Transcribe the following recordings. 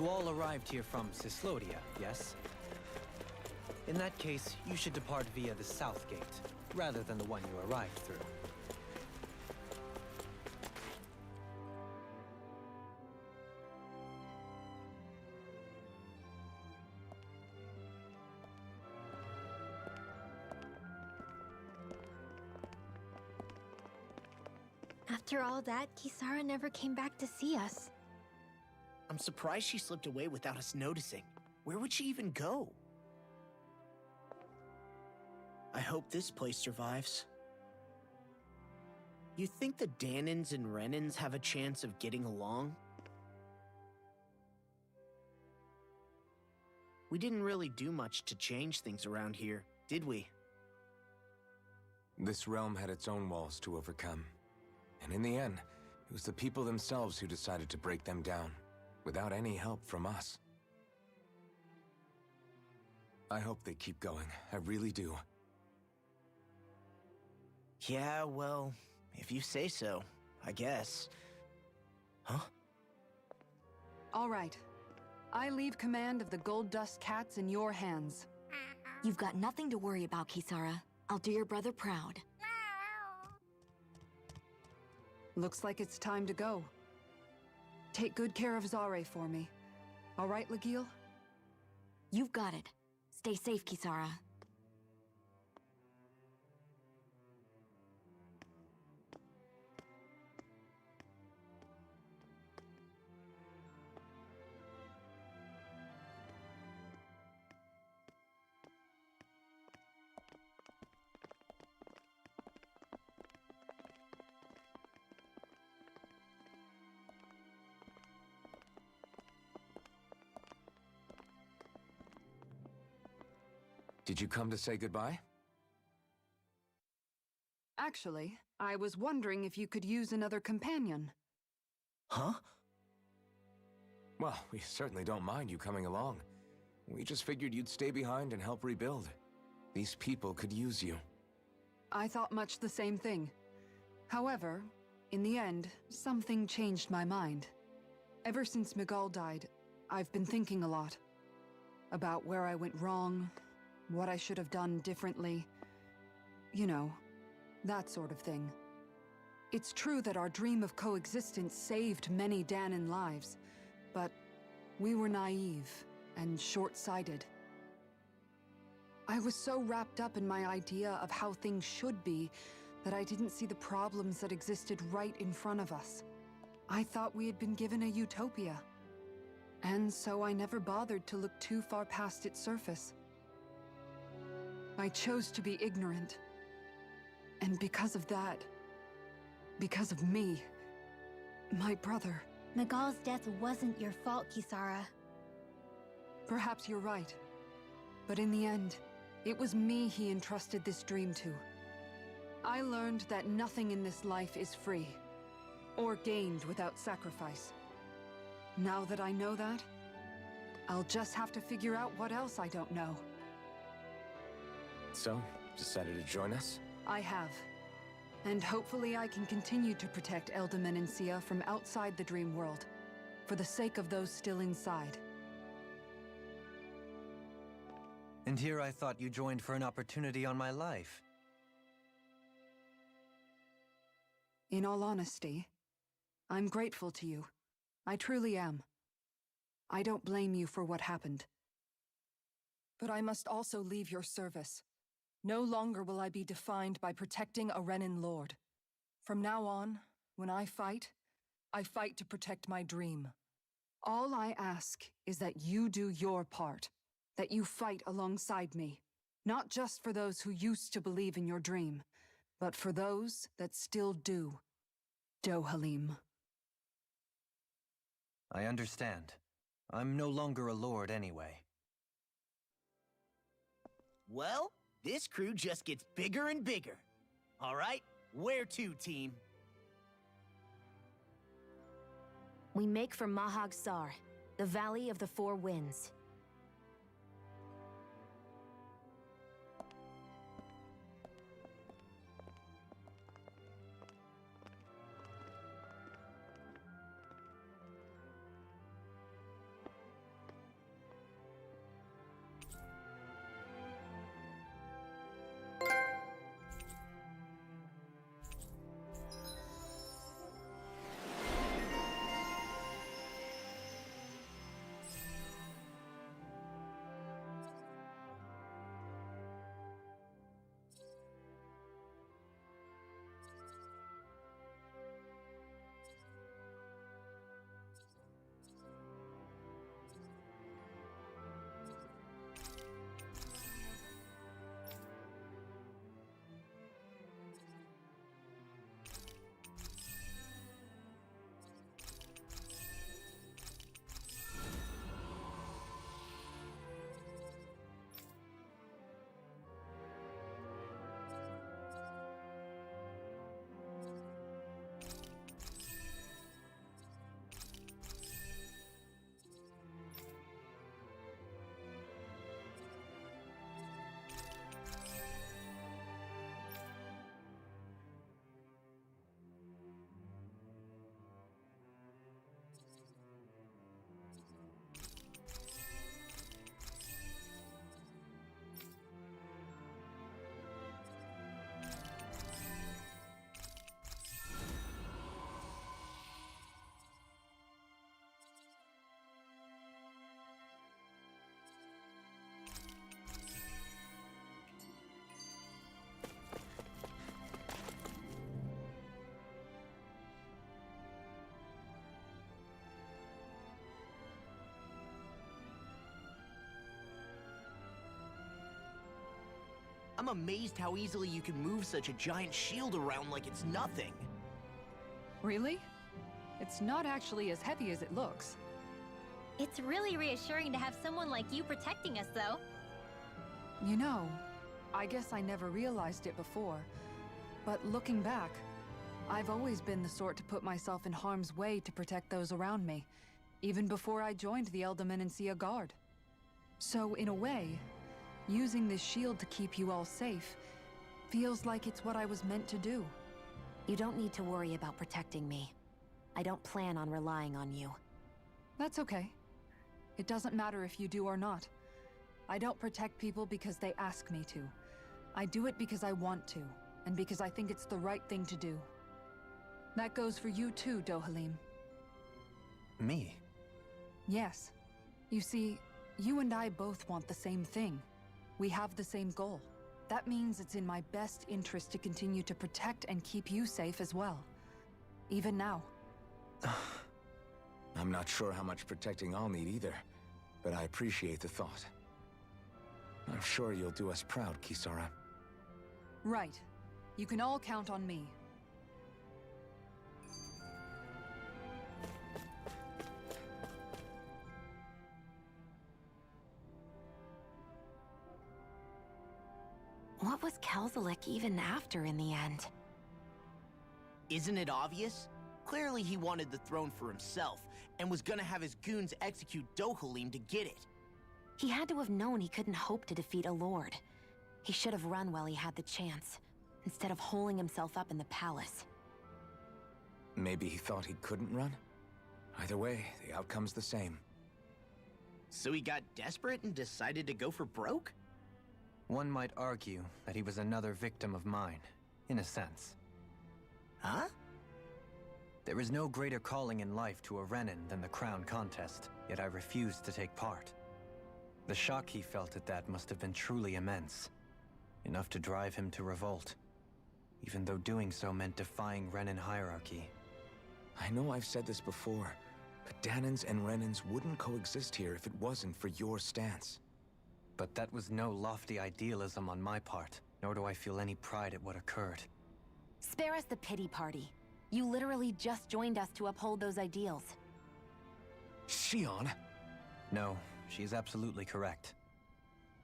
You all arrived here from Cyslodia, yes? In that case, you should depart via the south gate, rather than the one you arrived through. After all that, Kisara never came back to see us. I'm surprised she slipped away without us noticing. Where would she even go? I hope this place survives. You think the Dahnans and Renans have a chance of getting along? We didn't really do much to change things around here, did we? This realm had its own walls to overcome. And in the end, it was the people themselves who decided to break them down, without any help from us. I hope they keep going, I really do. Yeah, well, if you say so, I guess. Huh? All right. I leave command of the Gold Dust Cats in your hands. You've got nothing to worry about, Kisara. I'll do your brother proud. Looks like it's time to go. Take good care of Zare for me. All right, Lagiel? You've got it. Stay safe, Kisara. Did you come to say goodbye? Actually, I was wondering if you could use another companion. Huh? Well, we certainly don't mind you coming along. We just figured you'd stay behind and help rebuild. These people could use you. I thought much the same thing. However, in the end, something changed my mind. Ever since Miguel died, I've been thinking a lot. About where I went wrong, what I should have done differently. You know, that sort of thing. It's true that our dream of coexistence saved many Dahnan lives, but we were naive and short-sighted. I was so wrapped up in my idea of how things should be that I didn't see the problems that existed right in front of us. I thought we had been given a utopia. And so I never bothered to look too far past its surface. I chose to be ignorant. And because of that, because of me, my brother... Miguel's death wasn't your fault, Kisara. Perhaps you're right. But in the end, it was me he entrusted this dream to. I learned that nothing in this life is free, or gained without sacrifice. Now that I know that, I'll just have to figure out what else I don't know. So, decided to join us? I have. And hopefully I can continue to protect Eldaman and Sia from outside the dream world, for the sake of those still inside. And here I thought you joined for an opportunity on my life. In all honesty, I'm grateful to you. I truly am. I don't blame you for what happened. But I must also leave your service. No longer will I be defined by protecting a Renan lord. From now on, when I fight to protect my dream. All I ask is that you do your part, that you fight alongside me, not just for those who used to believe in your dream, but for those that still do. Dohalim. I understand. I'm no longer a lord anyway. Well, this crew just gets bigger and bigger. All right, where to, team? We make for Mahag Sar, the Valley of the Four Winds. I'm amazed how easily you can move such a giant shield around like it's nothing. Really? It's not actually as heavy as it looks. It's really reassuring to have someone like you protecting us, though. You know, I guess I never realized it before. But looking back, I've always been the sort to put myself in harm's way to protect those around me, even before I joined the Elder Menancia Guard. So, in a way, using this shield to keep you all safe feels like it's what I was meant to do. You don't need to worry about protecting me. I don't plan on relying on you. That's okay. It doesn't matter if you do or not. I don't protect people because they ask me to. I do it because I want to, and because I think it's the right thing to do. That goes for you too, Dohalim. Me? Yes. You see, you and I both want the same thing. We have the same goal. That means it's in my best interest to continue to protect and keep you safe as well. Even now. I'm not sure how much protecting I'll need either, but I appreciate the thought. I'm sure you'll do us proud, Kisara. Right. You can all count on me. What was Kelzalik even after in the end? Isn't it obvious? Clearly he wanted the throne for himself, and was gonna have his goons execute Dohalim to get it. He had to have known he couldn't hope to defeat a lord. He should have run while he had the chance, instead of holding himself up in the palace. Maybe he thought he couldn't run? Either way, the outcome's the same. So he got desperate and decided to go for broke? One might argue that he was another victim of mine, in a sense. Huh? There is no greater calling in life to a Renin than the crown contest, yet I refused to take part. The shock he felt at that must have been truly immense, enough to drive him to revolt, even though doing so meant defying Renin hierarchy. I know I've said this before, but Dahnans and Renins wouldn't coexist here if it wasn't for your stance. But that was no lofty idealism on my part, nor do I feel any pride at what occurred. Spare us the pity party. You literally just joined us to uphold those ideals. Shion! No, she is absolutely correct.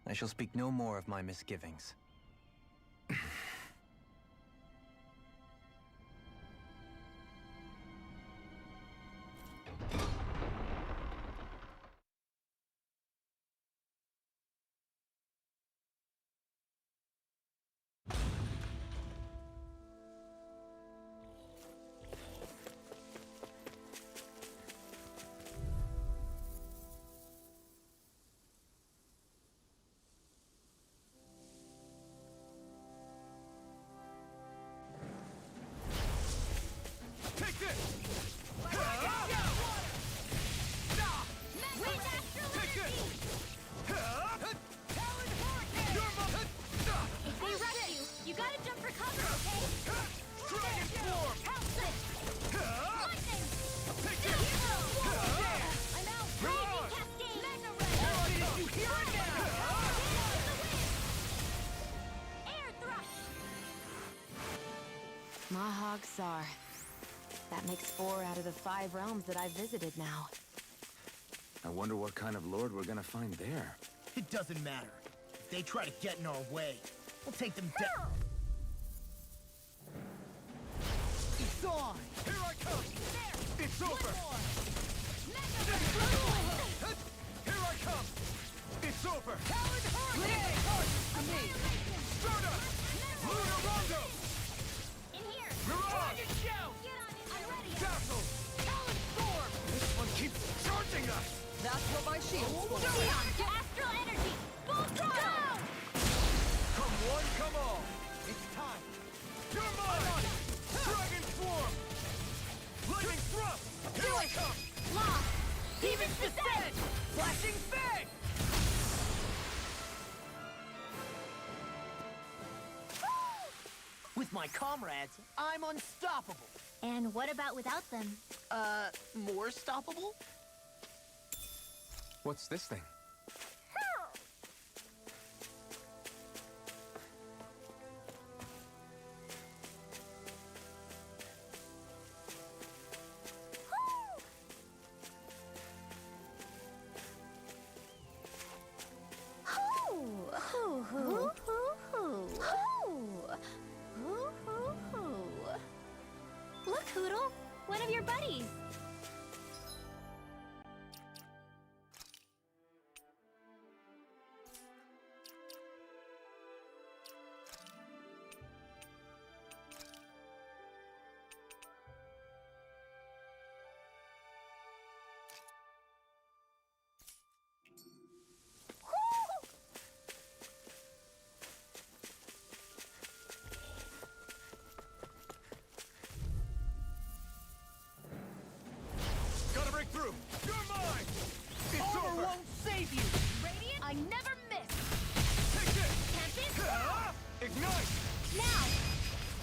I shall speak no more of my misgivings. Mahag Saar. That makes 4 out of the 5 realms that I've visited now. I wonder what kind of lord we're gonna find there. It doesn't matter. If they try to get in our way, we'll take them down. It's on! Here I come! It's over! Here I come! It's over! Talon Hurricane! Start up! Luna Rondo! In here! Mirage! Get on it! I'm ready! Dazzle! Talon Storm! This one keeps charging us! That's what my shield's for. Neon! Astral energy! Full throttle! Come one, come all! It's time! You're mine! Dragon Swarm! Lightning Thrust! Here I come! Lost! Demon's Descent! Flashing Fang! With my comrades, I'm unstoppable. And what about without them? More stoppable? What's this thing? your buddies. Gotta break through! You're mine! It's Armor over! won't save you! Radiant, I never miss. Take this! Tempest, Ah! Ignite! now.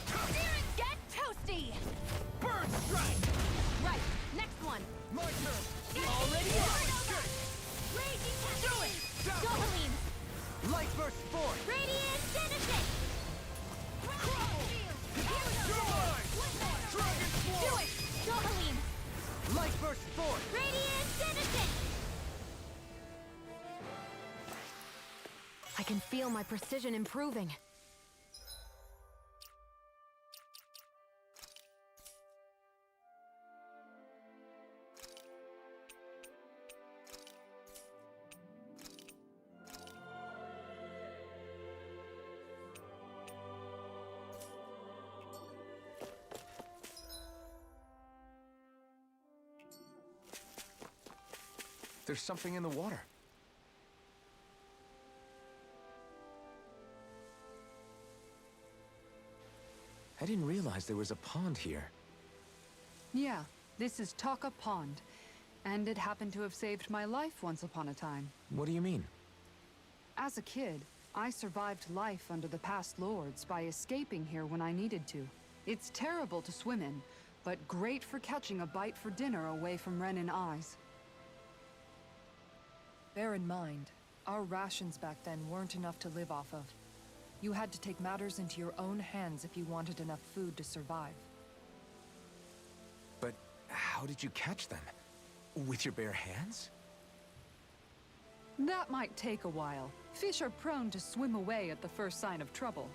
Siren, get toasty. Burn strike! Right, next one. My turn! Already Escape! Raging Do it! Tempest. Dohalim. Light burst forth! Radiant Genesis. You're mine! Dragon Do Swarm! it. Dohalim. Light burst forth! Radiant Genesis. I can feel my precision improving. There's something in the water. I didn't realize there was a pond here. Yeah, this is Taka Pond. And it happened to have saved my life once upon a time. What do you mean? As a kid, I survived life under the past lords by escaping here when I needed to. It's terrible to swim in, but great for catching a bite for dinner away from Ren and eyes. Bear in mind, our rations back then weren't enough to live off of. You had to take matters into your own hands if you wanted enough food to survive. But how did you catch them? With your bare hands? That might take a while. Fish are prone to swim away at the first sign of trouble.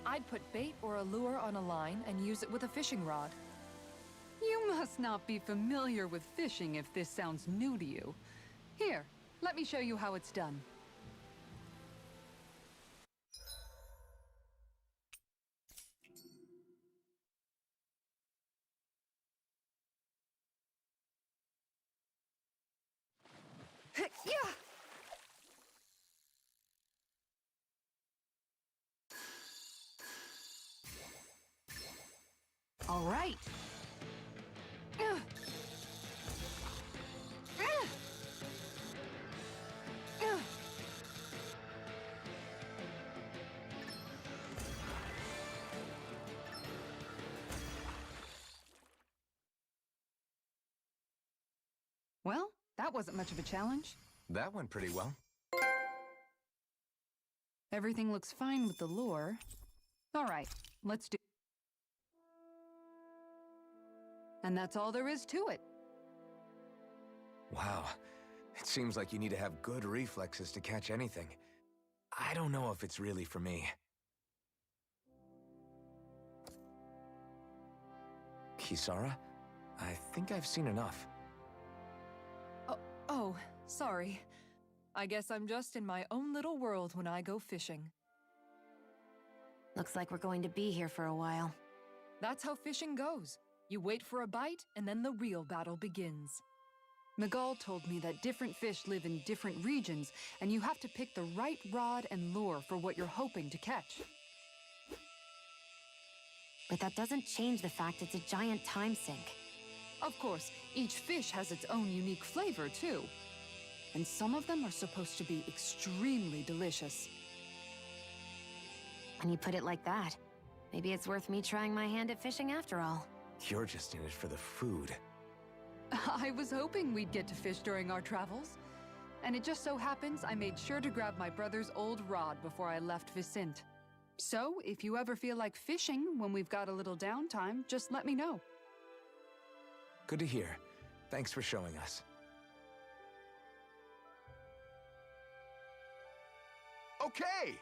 I'd put bait or a lure on a line and use it with a fishing rod. You must not be familiar with fishing if this sounds new to you. Here, let me show you how it's done. Yeah! All right. Well, that wasn't much of a challenge. That went pretty well. Everything looks fine with the lure. All right, let's do. And that's all there is to it. Wow. It seems like you need to have good reflexes to catch anything. I don't know if it's really for me. Kisara? I think I've seen enough. Oh, sorry. I guess I'm just in my own little world when I go fishing. Looks like we're going to be here for a while. That's how fishing goes. You wait for a bite, and then the real battle begins. Miguel told me that different fish live in different regions, and you have to pick the right rod and lure for what you're hoping to catch. But that doesn't change the fact it's a giant time sink. Of course, each fish has its own unique flavor, too. And some of them are supposed to be extremely delicious. When you put it like that, maybe it's worth me trying my hand at fishing after all. You're just in it for the food. I was hoping we'd get to fish during our travels. And it just so happens I made sure to grab my brother's old rod before I left Vicente. So, if you ever feel like fishing when we've got a little downtime, just let me know. Good to hear. Thanks for showing us. Okay!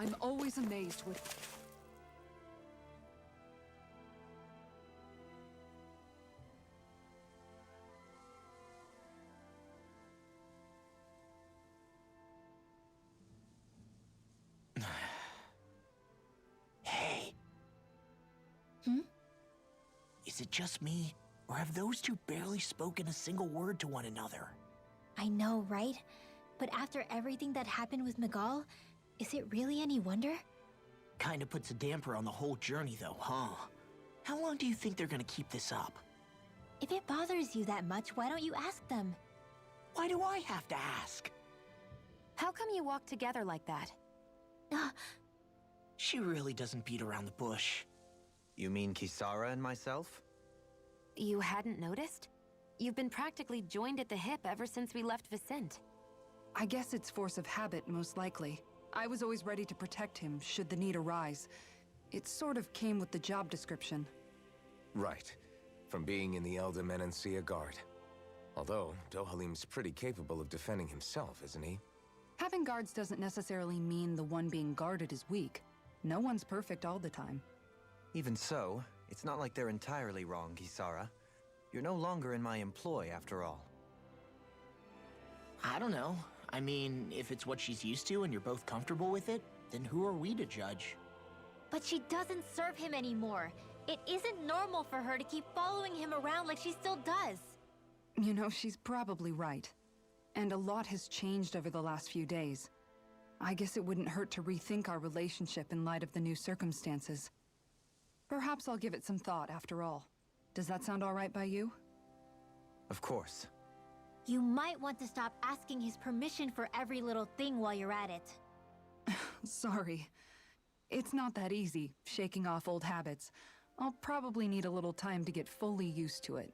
I'm always amazed with... Hey. Is it just me, or have those two barely spoken a single word to one another? I know, right? But after everything that happened with Miguel, is it really any wonder? Kinda puts a damper on the whole journey, though, huh? How long do you think they're gonna keep this up? If it bothers you that much, why don't you ask them? Why do I have to ask? How come you walk together like that? She really doesn't beat around the bush. You mean Kisara and myself? You hadn't noticed? You've been practically joined at the hip ever since we left Vicente. I guess it's force of habit, most likely. I was always ready to protect him, should the need arise. It sort of came with the job description. Right. From being in the Elder Menancia Guard. Although, Dohalim's pretty capable of defending himself, isn't he? Having guards doesn't necessarily mean the one being guarded is weak. No one's perfect all the time. Even so, it's not like they're entirely wrong, Kisara. You're no longer in my employ, after all. I don't know. I mean, if it's what she's used to and you're both comfortable with it, then who are we to judge? But she doesn't serve him anymore. It isn't normal for her to keep following him around like she still does. You know, she's probably right. And a lot has changed over the last few days. I guess it wouldn't hurt to rethink our relationship in light of the new circumstances. Perhaps I'll give it some thought after all. Does that sound all right by you? Of course. You might want to stop asking his permission for every little thing while you're at it. Sorry. It's not that easy, shaking off old habits. I'll probably need a little time to get fully used to it.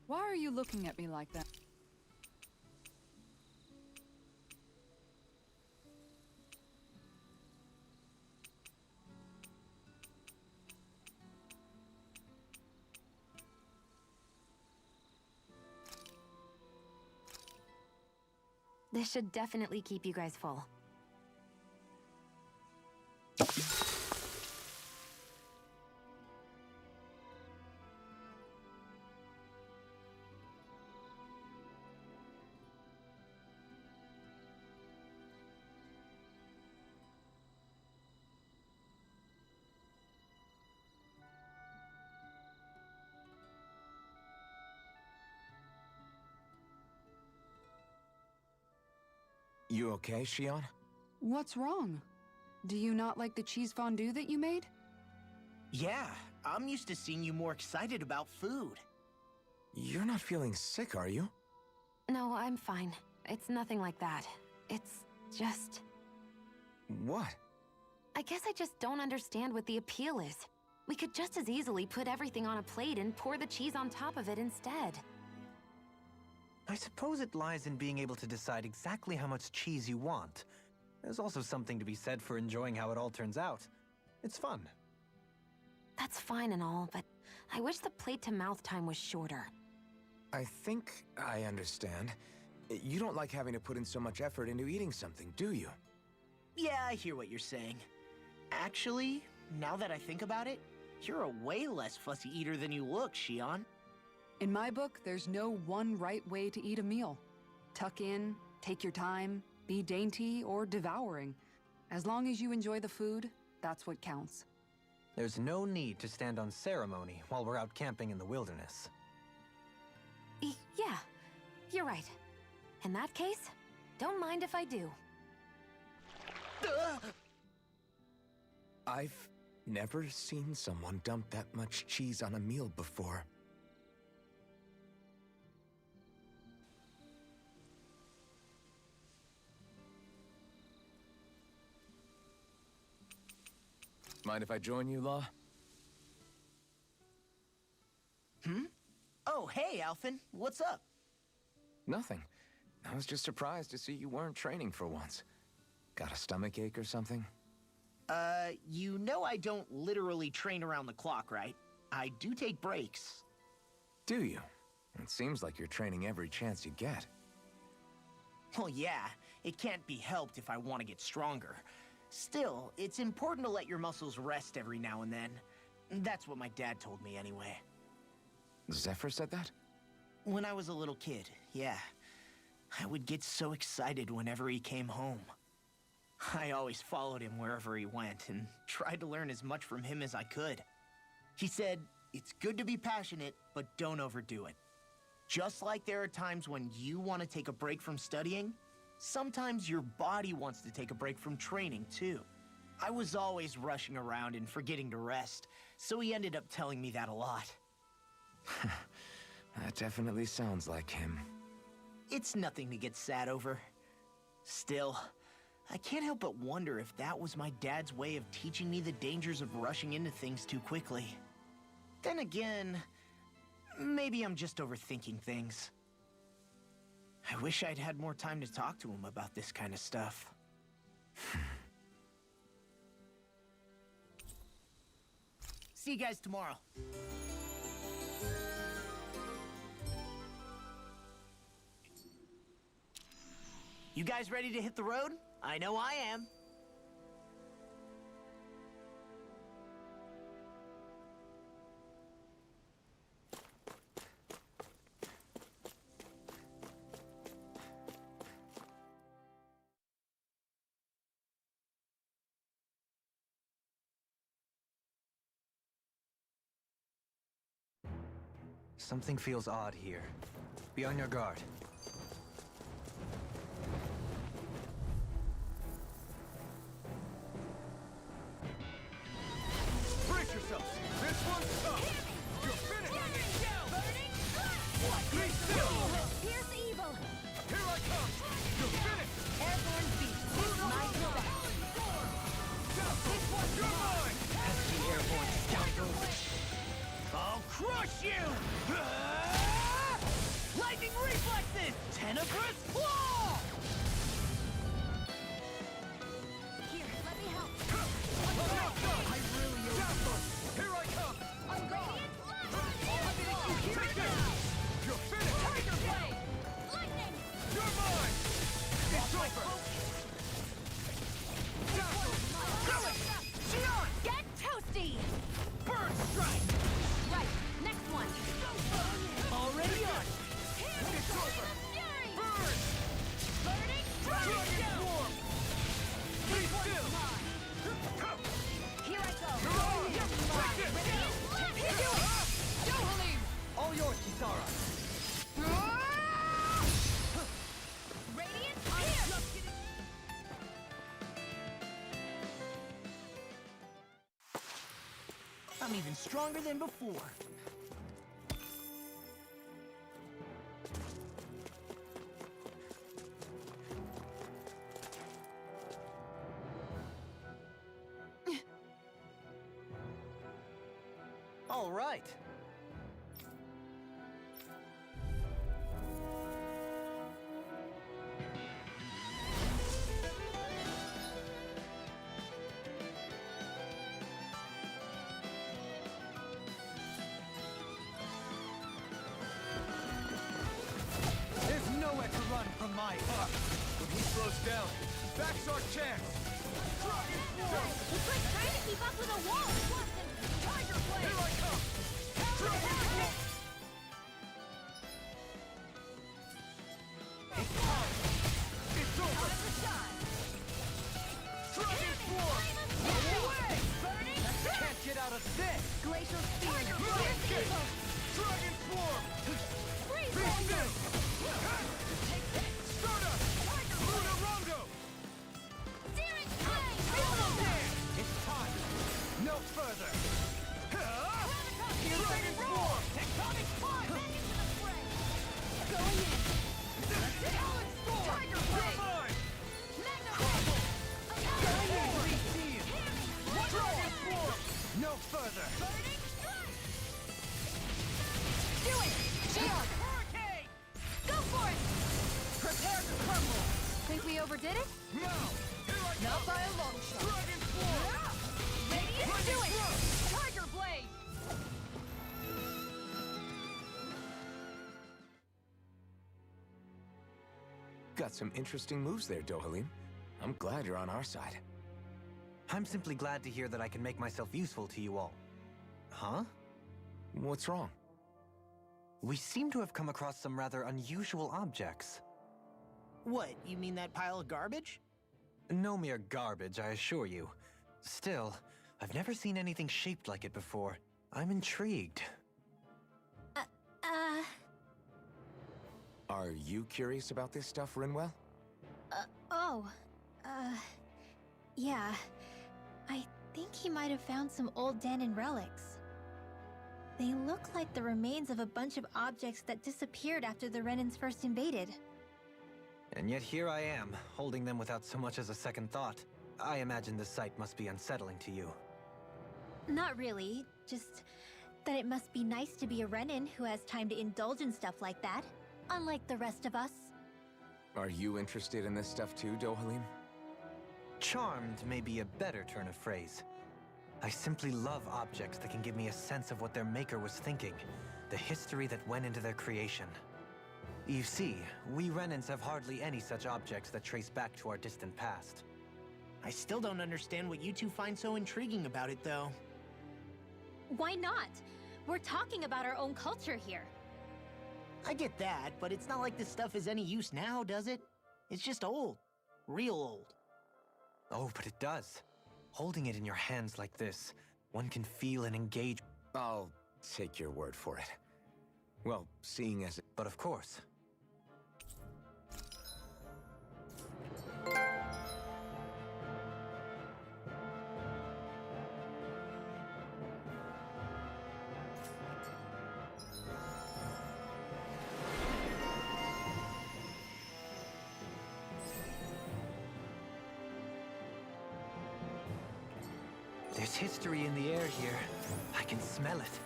Why are you looking at me like that? This should definitely keep you guys full. You okay, Shion? What's wrong? Do you not like the cheese fondue that you made? Yeah, I'm used to seeing you more excited about food. You're not feeling sick, are you? No, I'm fine. It's nothing like that. It's just... What? I guess I just don't understand what the appeal is. We could just as easily put everything on a plate and pour the cheese on top of it instead. I suppose it lies in being able to decide exactly how much cheese you want. There's also something to be said for enjoying how it all turns out. It's fun. That's fine and all, but I wish the plate-to-mouth time was shorter. I think I understand. You don't like having to put in so much effort into eating something, do you? Yeah, I hear what you're saying. Actually, now that I think about it, you're a way less fussy eater than you look, Shion. In my book, there's no one right way to eat a meal. Tuck in, take your time, be dainty or devouring. As long as you enjoy the food, that's what counts. There's no need to stand on ceremony while we're out camping in the wilderness. Yeah, you're right. In that case, don't mind if I do. I've never seen someone dump that much cheese on a meal before. Mind if I join you, Law? Oh, hey, Alphen. What's up? Nothing. I was just surprised to see you weren't training for once. Got a stomach ache or something? You know I don't literally train around the clock, right? I do take breaks. Do you? It seems like you're training every chance you get. Well, yeah, it can't be helped if I want to get stronger. Still, it's important to let your muscles rest every now and then. That's what my dad told me anyway. Zephyr said that? When I was a little kid, yeah. I would get so excited whenever he came home. I always followed him wherever he went and tried to learn as much from him as I could. He said, it's good to be passionate, but don't overdo it. Just like there are times when you want to take a break from studying, sometimes your body wants to take a break from training too. I was always rushing around and forgetting to rest, so he ended up telling me that a lot. That definitely sounds like him. It's nothing to get sad over. Still, I can't help but wonder if that was my dad's way of teaching me the dangers of rushing into things too quickly. Then again, maybe I'm just overthinking things. I wish I'd had more time to talk to him about this kind of stuff. See you guys tomorrow. You guys ready to hit the road? I know I am. Something feels odd here. Be on your guard. Brace yourselves! This one's tough! You're finished! Be still! Pierce evil! Here I come! You're finished! Airborne beast! My best! You're mine! Pesky airborne scoundrels! I'll crush you! Lightning reflexes! Tenebrous claw! Here, let me help! I really Here I come! I'm gone! Take this! You're finished! Tiger Blade! Lightning! You're mine! It's over! Shion! Get toasty! Burn strike! Right, next one! Already on! It's over! Fury! Burn! Burning I'm even stronger than before. All right. There's nowhere to run from my heart. When he slows down, that's our chance. Dragon Form! It's like trying to keep up with a wall! Tiger Blade! Here I come! Dragon Form! It's time! It's over! Dragon Form! No way! Can't get out of this! Glacial Spear! Dragon Kick! Dragon Form! Be still! Stardust! Luna Rondo! Searing Flame! It's time! No further! Dragon Form! Tectonic Force! Back into the fray! Going in! Alex Storm! Tiger You're Blade! mine! Magna Crumble! Going in! Receive! Dragon Form! No further! Do it! Shield! Hurricane! Go for it! Prepare to crumble! Think we overdid it? Now! Here I Not come! by a long shot! Dragon Form! Radiant, do it! Thrust! Tiger Blade! Got some interesting moves there, Dohalim. I'm glad you're on our side. I'm simply glad to hear that I can make myself useful to you all. Huh? What's wrong? We seem to have come across some rather unusual objects. What, you mean that pile of garbage? No mere garbage, I assure you. Still, I've never seen anything shaped like it before. I'm intrigued. Are you curious about this stuff, Rinwell? Yeah. I think he might have found some old Danon relics. They look like the remains of a bunch of objects that disappeared after the Renans first invaded. And yet here I am, holding them without so much as a second thought. I imagine this sight must be unsettling to you. Not really, just that it must be nice to be a Renan who has time to indulge in stuff like that, unlike the rest of us. Are you interested in this stuff too, Dohalim? Charmed may be a better turn of phrase. I simply love objects that can give me a sense of what their maker was thinking, the history that went into their creation. You see, we Renans have hardly any such objects that trace back to our distant past. I still don't understand what you two find so intriguing about it, though. Why not? We're talking about our own culture here. I get that, but it's not like this stuff is any use now, does it? It's just old. Real old. Oh, but it does. Holding it in your hands like this, one can feel and engage. I'll take your word for it. Well, seeing as it... But of course. There's history in the air here. I can smell it.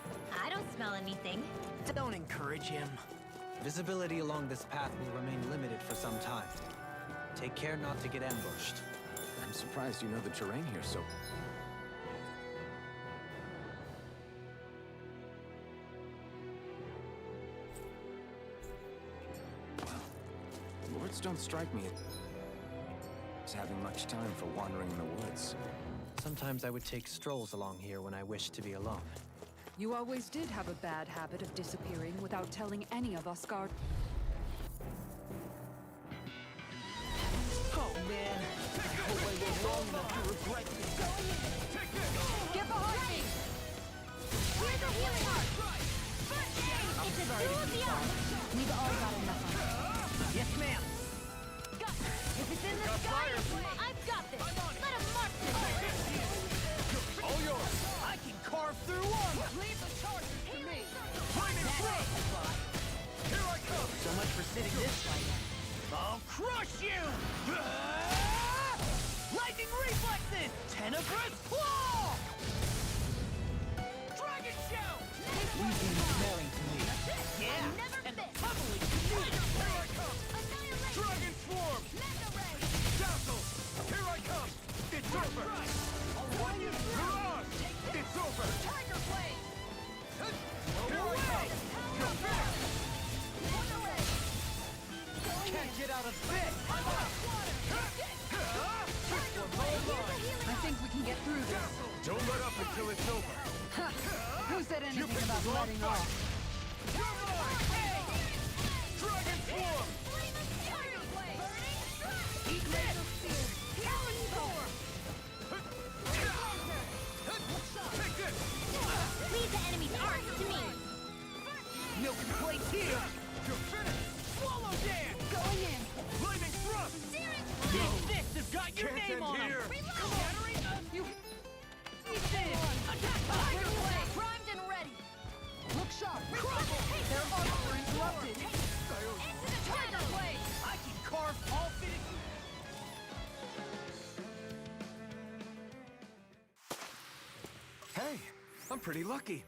I don't smell anything. Don't encourage him. Visibility along this path will remain limited for some time. Take care not to get ambushed. I'm surprised you know the terrain here so... Well, Lords don't strike me as having much time for wandering in the woods. Sometimes I would take strolls along here when I wished to be alone. You always did have a bad habit of disappearing without telling any of us guard. Oh, man. I hope I live long enough to regret this. Get behind me! Here's a healing art! It's a duel beyond! We've all got enough of it. Yes, ma'am. If it's in the sky, I've got this! Let him march this! All yours! I can carve through for sitting this fight. I'll crush you! Lightning reflexes! Tenebrous claw! Dragon shout! We've been preparing to me. Yeah, and probably here I come! Dragon swarm! Dazzle! Here I come! It's over! Mirage! It's over! Tiger blade! Here I come! You're back! Can't get out of this! I think we can get through this. Don't let up until it's over. Who said anything about letting off? You're mine! Dragon swarm! Eat this! Take this! Leave the enemy's arms to me. No complaints here! You're finished! Swallow dance! Going in. Lightning thrust! This fist has got your Can't name end on here. him! Come on! You... Eat this! Attack Tiger Blade! Primed and ready. Look sharp. Their arms were interrupted. Into the Tiger Blade! I can carve all fitted... Hey, I'm pretty lucky.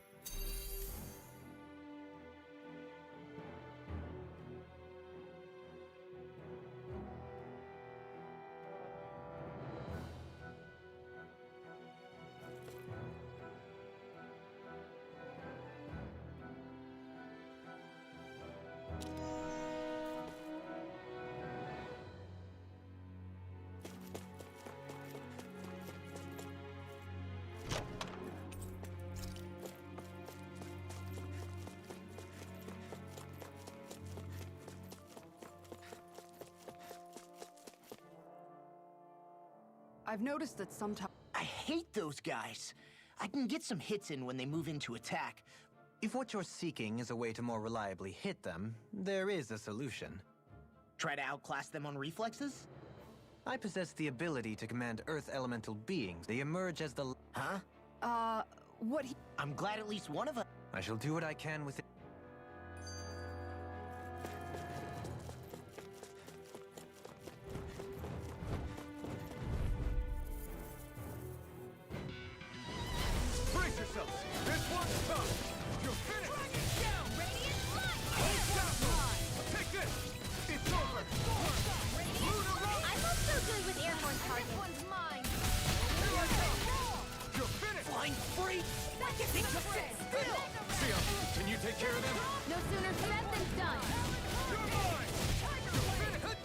I've noticed that sometimes... I hate those guys. I can get some hits in when they move into attack. If what you're seeking is a way to more reliably hit them, there is a solution. Try to outclass them on reflexes? I possess the ability to command Earth elemental beings. They emerge as the... Huh? What he... I'm glad at least one of us... I shall do what I can with it. Brace yourselves! This one's tough! You're finished! Dragon shell. Radiant light. Take this! It's over! I'm also good with airborne targets. This one's mine. You're finished! Flying free! Why can't they just sit still? Sia, can you take care of them? No sooner said than done. You're mine! You're finished!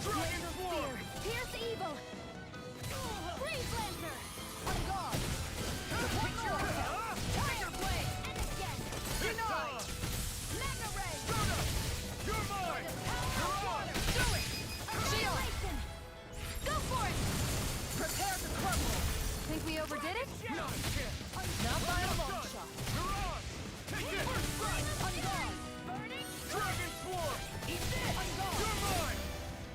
Dragon swarm! Pierce evil. Freeze Lancer. On guard. Tiger blade. And again. Denied! Mega ray. You're mine! You're on! Do it. Annihilation. Go for it. Prepare to crumble. Think we overdid it? Not a chance! Not by a long Done. shot. You're on! Take this! On guard. Burning. Dragon swarm! Eat this! You're mine!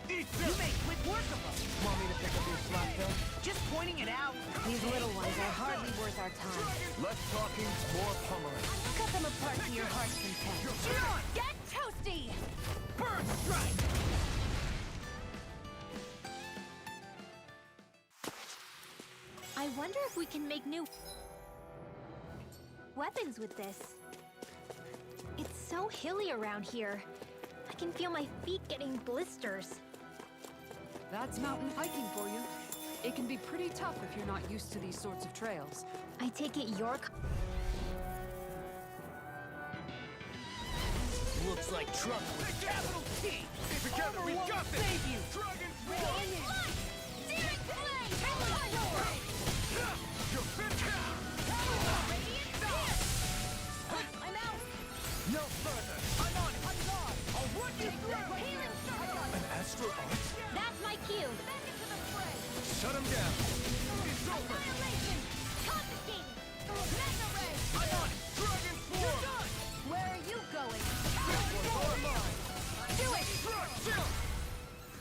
Eat You this! make quick work of them. Want me to pick up your slack, Phil? Just pointing it out. These little ones are hardly worth our time. Less talking, more pummeling. Cut them apart to your heart's content. John! Get toasty. Bird strike! I wonder if we can make new weapons with this. It's so hilly around here. I can feel my feet getting blisters. That's mountain hiking for you. It can be pretty tough if you're not used to these sorts of trails. I take it you're... Looks like trouble with capital T. Together, we Armor got won't this! save you. Dragon Radiant swarm! light! Searing flame! You're finished! Radiant pierce! I'm out! No further! I'm on it. On guard. I'll run you through. Healing circle! An astral art? That's my cue! Back into the fray! Shut him down! It's over! Annihilation! Confiscated! Mega ray! I'm on it! Dragon swarm! Where are you going? All mine! Do it! Chill!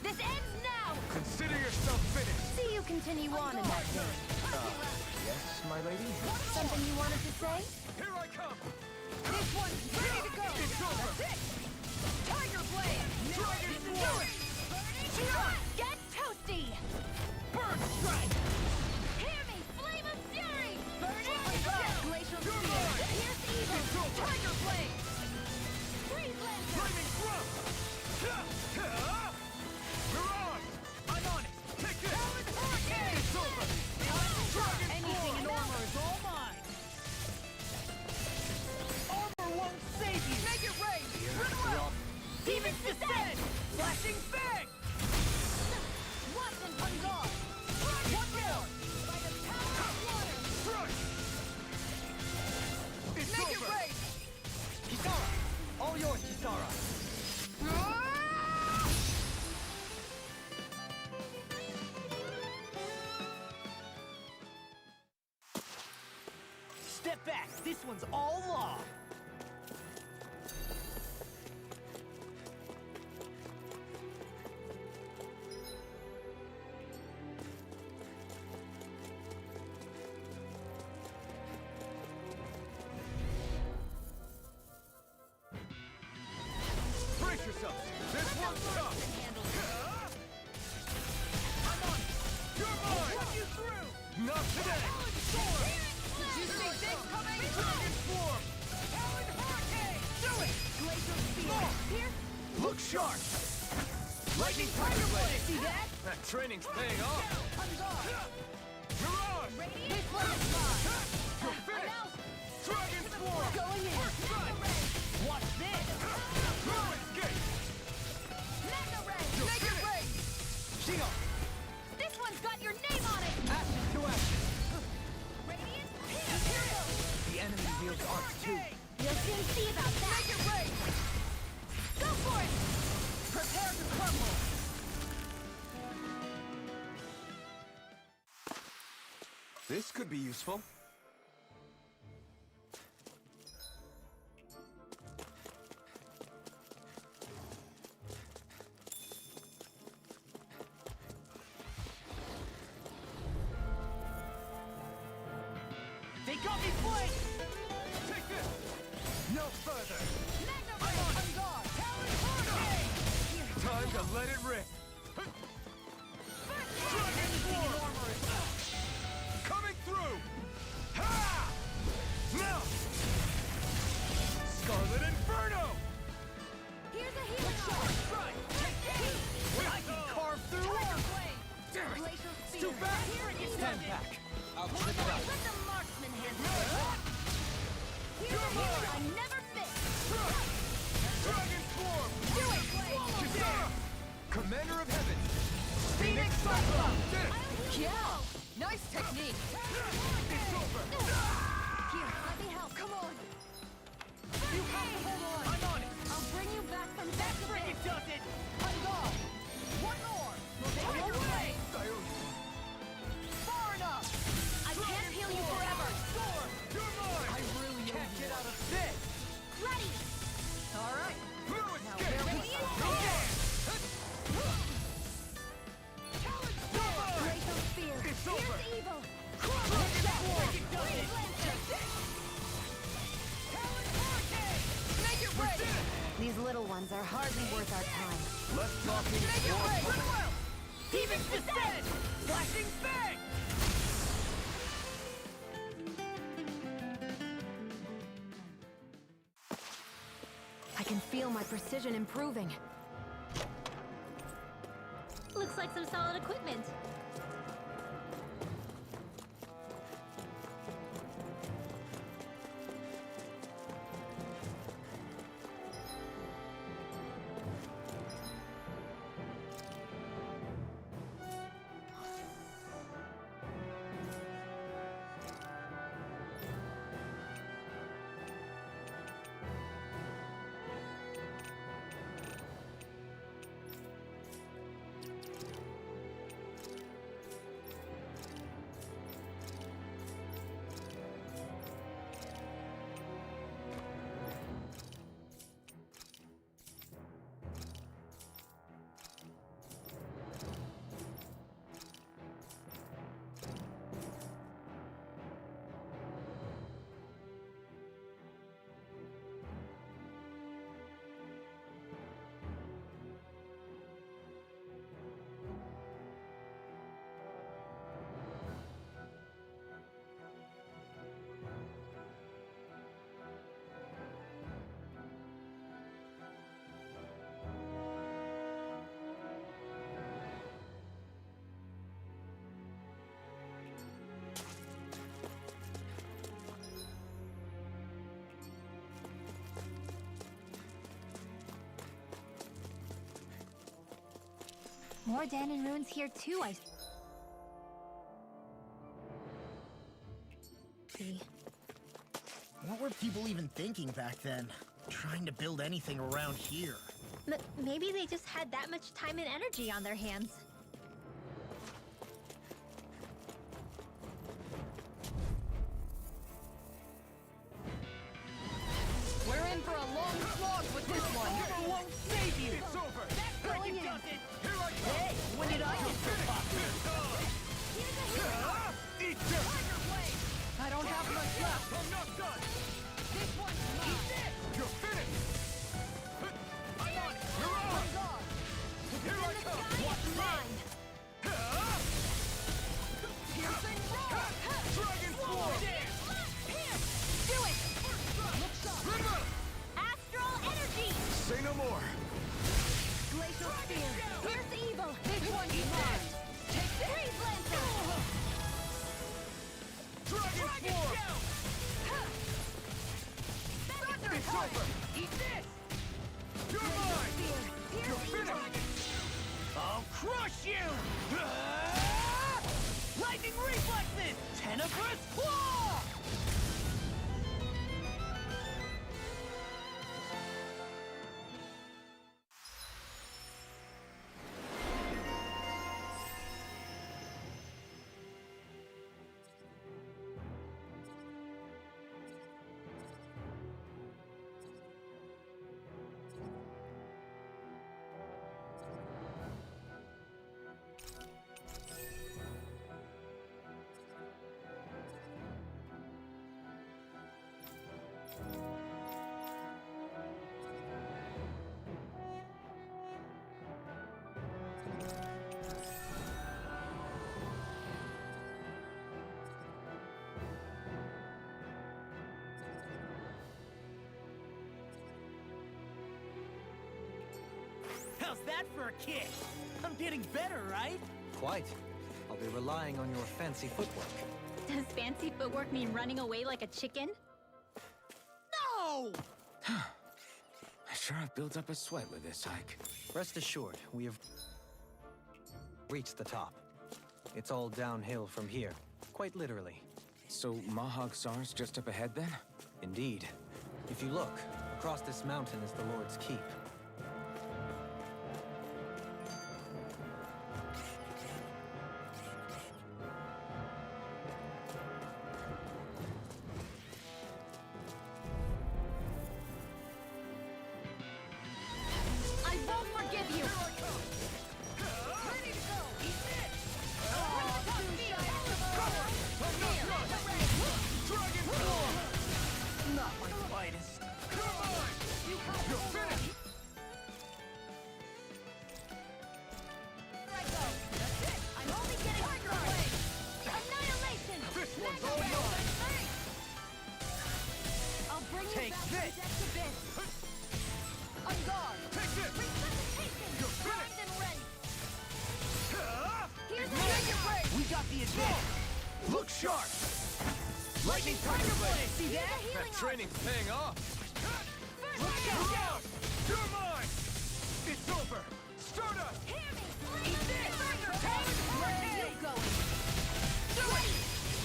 This ends now! Consider yourself finished! See you continue on in that vein. Yes, my lady? Something you wanted to say? Here I come! This one's ready to go. It's over! That's it. Tiger blade. This one's all law. Brace yourselves! This one's tough! I'm on it! You're mine! Put you through! Not today! Did you see this coming? Dragon Swarm! Talon Hurricane! Do it! Glacial Speed! Here! Look sharp! Lightning Tiger Blade! See that? That training's paying off! On guard! Mirage! This one is mine! You're finished! Dragon Swarm! Going in! Watch this! No escape! Mega Ray! You're Mega finished! Ray! Shield! This one's got your name on it! Ashes to ashes! Radiant Imperial! The enemy wields arts too. You'll soon see about that. Mega Ray! Go for it! Prepare to crumble! This could be useful. They got me flanked! Take this! No further! Mega Ray! On guard! Talon Hurricane! Time to let it rip! Dragon Swarm! Coming through! Ha! Now! Scarlet Inferno! Here's a healing shot! Strike! I can carve through Tiger armor! Blade! Damn it! Glacial Speed! Too fast! Here's Stand Evo. back! I'll trip it up! Let the marksman handle it! Here's a healing I never miss! Dragon Swarm! Do it, Blade! Kisara! Commander of Heaven! Phoenix Cyclone! Did it! Yeah! Nice technique! It's over! Here, let me help. Come on! You have to hold on! I'm on it! I'll bring you back from that It does it! On guard! One more! Tiger Blade! Far enough! I can't heal you forever! You're mine! I really can't get out of this! Ready! All right! No escape! Radiant Glacial Spear! It's over! Here's evil! Make it rain! These little ones are hardly worth our time. Less talking, Make it more rain! fighting. Well! Phoenix Descent! Flashing bang! I can feel my precision improving. Looks like some solid equipment. More Danon ruins here too, I see. What were people even thinking back then? Trying to build anything around here. Maybe they just had that much time and energy on their hands. in for a long slog with this one. Hammer won't save you! It's over! That's like it does it! Here I come! Hey, when did I get so popular? Eat this! I don't have much left. I'm not done! This one's mine. You're finished! I'm on it! You're on! Here I come! Watch mine! Piercing roar. Dragon Swarm! Do it. River! Astral energy! Say no more! Glacial spear. Pierce evil. This one's mine. Take this. Freeze lancer. Dragon Swarm! It's over! Eat this. You're mine! Pierce You're finished! I'll crush you! Lightning reflexes! Tenebrous claw! How's that for a kick? I'm getting better, right? Quite. I'll be relying on your fancy footwork. Does fancy footwork mean running away like a chicken? No! I sure have built up a sweat with this hike. Rest assured, we have reached the top. It's all downhill from here, quite literally. So Mahag Sar's just up ahead then? Indeed. If you look, across this mountain is the Lord's Keep. I won't forgive you. Ready to go! Eat this! Dragon Swarm! Not my finest. Come on! You're finished! I'm only getting started. Annihilation. This one's all mine! I'll bring you Take back this. from death to this. On guard. Take this! Resuscitation. You're finished. Primed and ready. Here's Ignite a it! break. We got the advantage. Look sharp! Lightning Tiger Blade! See that? That training's paying off! You're out! You're mine! It's over! Start up! Eat this. Where are you going?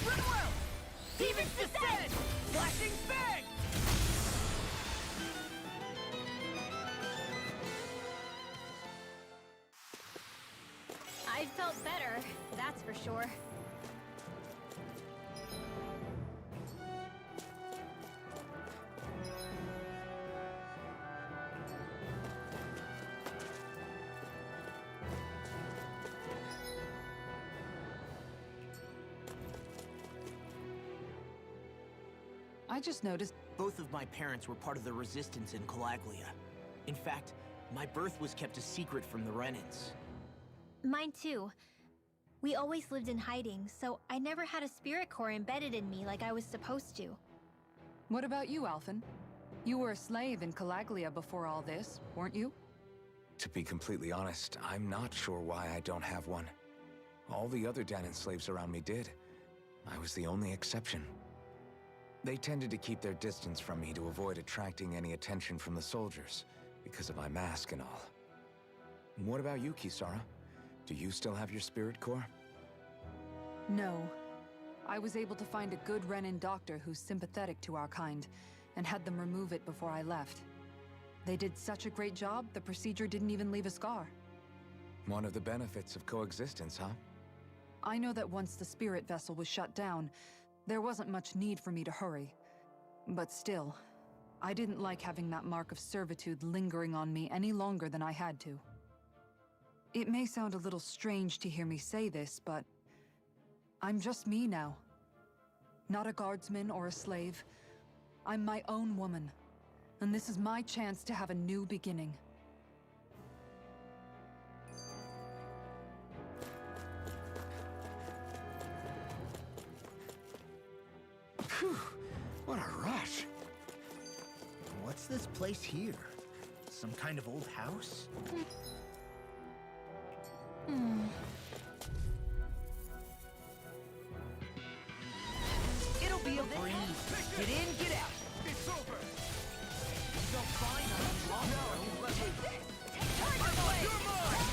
Run well! Demon's Descent! Flashing Bang! I felt better, that's for sure. I just noticed. Both of my parents were part of the resistance in Calaglia. In fact, my birth was kept a secret from the Renans. Mine too. We always lived in hiding, so I never had a spirit core embedded in me like I was supposed to. What about you, Alphen? You were a slave in Calaglia before all this, weren't you? To be completely honest, I'm not sure why I don't have one. All the other Dahnan slaves around me did. I was the only exception. They tended to keep their distance from me to avoid attracting any attention from the soldiers, because of my mask and all. What about you, Kisara? Do you still have your spirit core? No. I was able to find a good Renan doctor who's sympathetic to our kind, and had them remove it before I left. They did such a great job, the procedure didn't even leave a scar. One of the benefits of coexistence, huh? I know that once the spirit vessel was shut down, there wasn't much need for me to hurry. But still, I didn't like having that mark of servitude lingering on me any longer than I had to. It may sound a little strange to hear me say this, but I'm just me now. Not a guardsman or a slave. I'm my own woman, and this is my chance to have a new beginning. Phew, what a rush. What's this place here? Some kind of old house? It'll be a breeze. Get in, get out. It's over. You'll find I'm long ago. You're mine!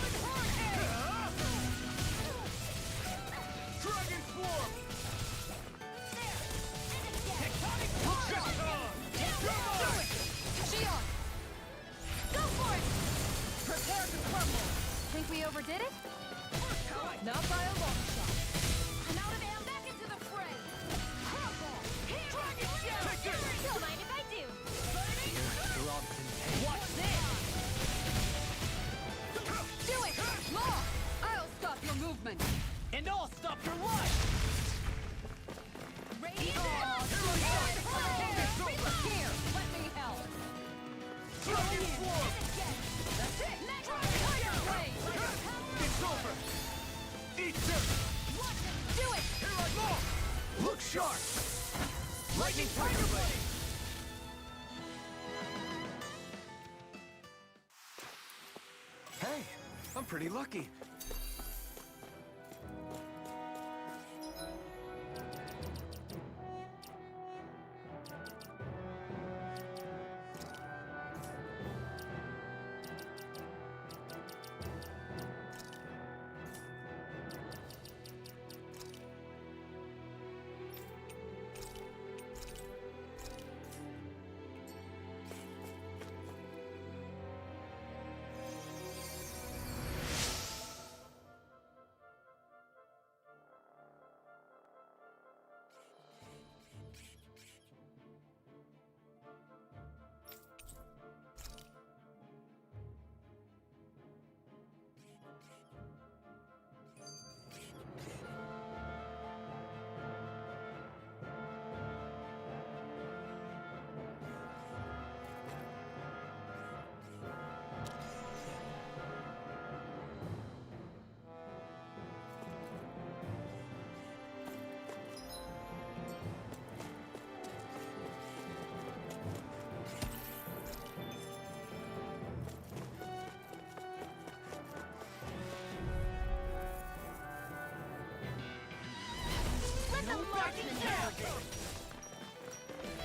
Dragon Swarm! Tectonic Punch! You're mine! Shion! Go for it! Prepare to crumble! Think we overdid it? Not by a long shot. I'm out of ammo. Back into the fray. Crumble! Dragon Shell! Don't mind if I do. What's this? Do it! Law! I'll stop your movement! And I'll stop your life! Here! Let me help! Dragon Swarm! That's it! Tiger Ray! It's over! Eat this! Do it! Here I go! Look sharp! Lightning Tiger Blade! Hey, I'm pretty lucky. Let the marching down!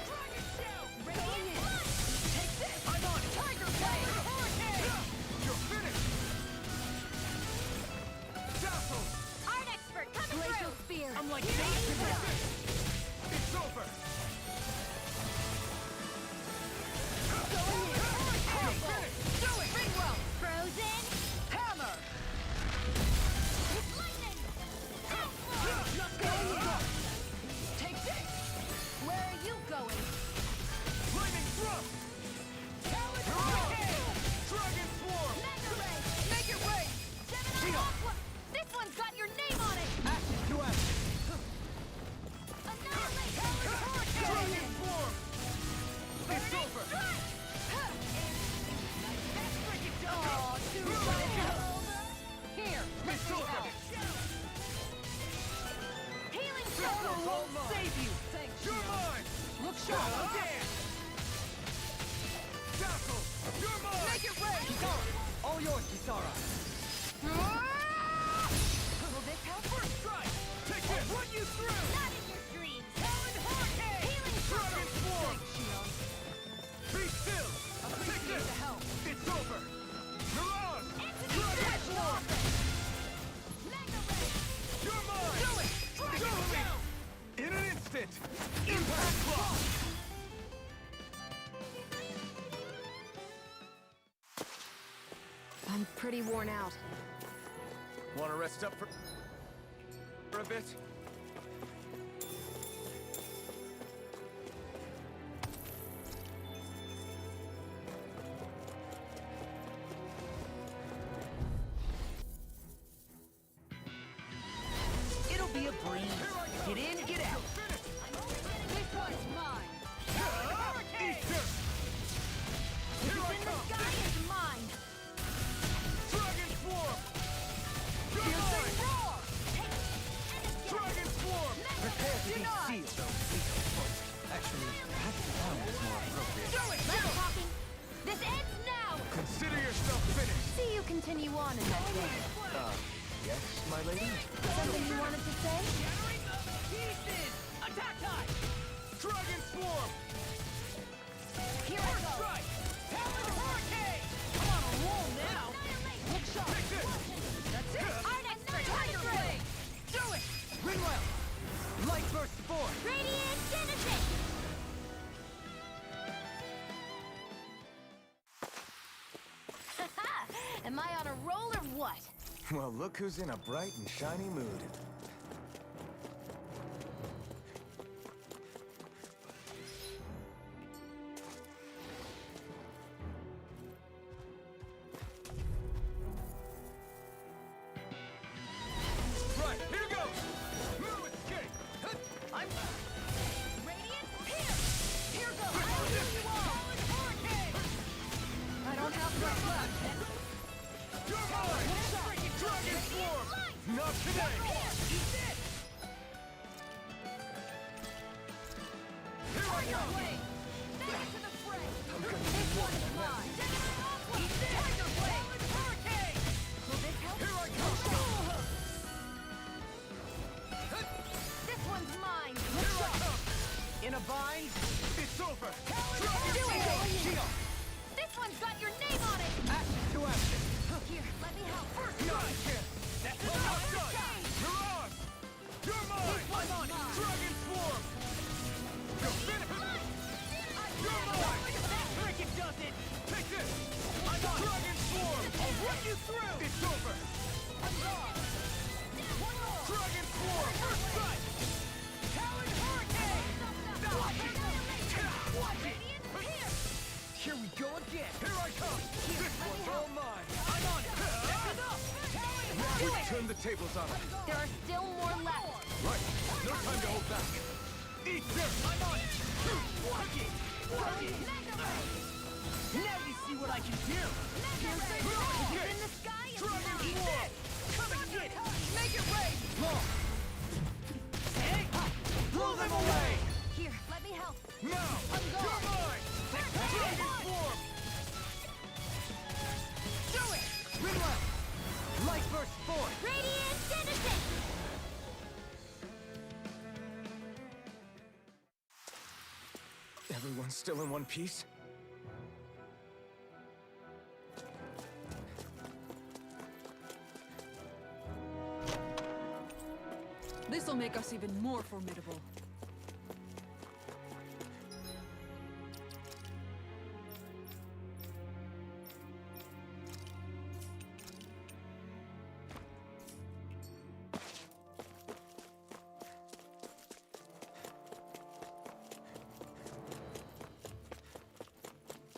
Dragon Shell! Take this! I'm on Tiger Blade! Hurricane! You're finished! Dazzle! Art expert coming Glacial through! Spear! I'm like Daisy! It's over! You're finished! Do it! Ringwell! Frozen! Hammer! Lightning! Take this! Where are you going? Lightning Thrust! Talon Hurricane! Dragon Swarm! Mega Ray! Make it rain! Gemini Aqua! This one's got your name on it! Ashes to ashes! Annihilate! Dragon Swarm! It's over! Oh, too Here, let It's me over! help! Healing Dazzle circle! won't save you! Thanks, You're Shion. mine! Look sharp! Dance! Dazzle! You're mine! Make it rain! All yours, Kisara! Will this help? First strike! Take this! Run you through! Not in your dreams! Talon Hurricane! Healing Dragon circle! Swarm! Shion. Be still! Take Appreciate this! the help. It's over! Mirage! Anthony Dragon Dash! Swarm! Mega Ray! You're mine! Do it! Dragon Shell! In an instant! Impact Block! I'm pretty worn out. Want to rest up for a bit? that day. Yes, my lady? Something you wanted to say? Shattering of pieces! Attack time! Dragon Swarm! Here I First go. strike! Talon Hurricane! I'm on a roll now! Hook shot! Take this! That's it! Our next Tiger Blade! Do it! Rinwell! Light Burst 4! Radiant Genesis! Am I on a roll or what? Well, look who's in a bright and shiny mood. Right, here goes! Move escape! I'm... Radiant Pierce! Here goes! I'll heal you all! Hurricane! I don't have much left. You're mine! Dragon Swarm! Not today! Eat it! Here I go! Back to the fray! This one's mine! Eat this! Tiger Blade! Hurricane! Will this help? Here I go! This one's mine! Here I come! In a bind, it's over! Dragon Do it! Swarm! Shield! This one's got your name on it! Action to action! Here, let me help. First Not here! That's not done! You're on! You're mine! I'm on it. Dragon Swarm! You're finished! You're mine! Cricket does it! Take this! I'm on! Dragon Swarm! I'll run you through! It's over! I'm gone! Dragon Swarm! First strike! Talon Hurricane! Watch it! Watch it! Here we go again! Here I come! This one's all mine! I'm on it! That's enough! Talon We Hurricane! turned the tables on him. There are still more left. Right. No time to hold back. Eat this! I'm on it! Watch it! Watch it! Now you see what I can do! It's in the sky and Dragon now. Swarm! Come and get it! Make it rain! Long! Hey! Blow them away! Here, let me help. Now! You're mine! Dragon Swarm! Do it! Rinwell! Light Burst 4! Radiant Genesis! Everyone's still in one piece? This'll make us even more formidable.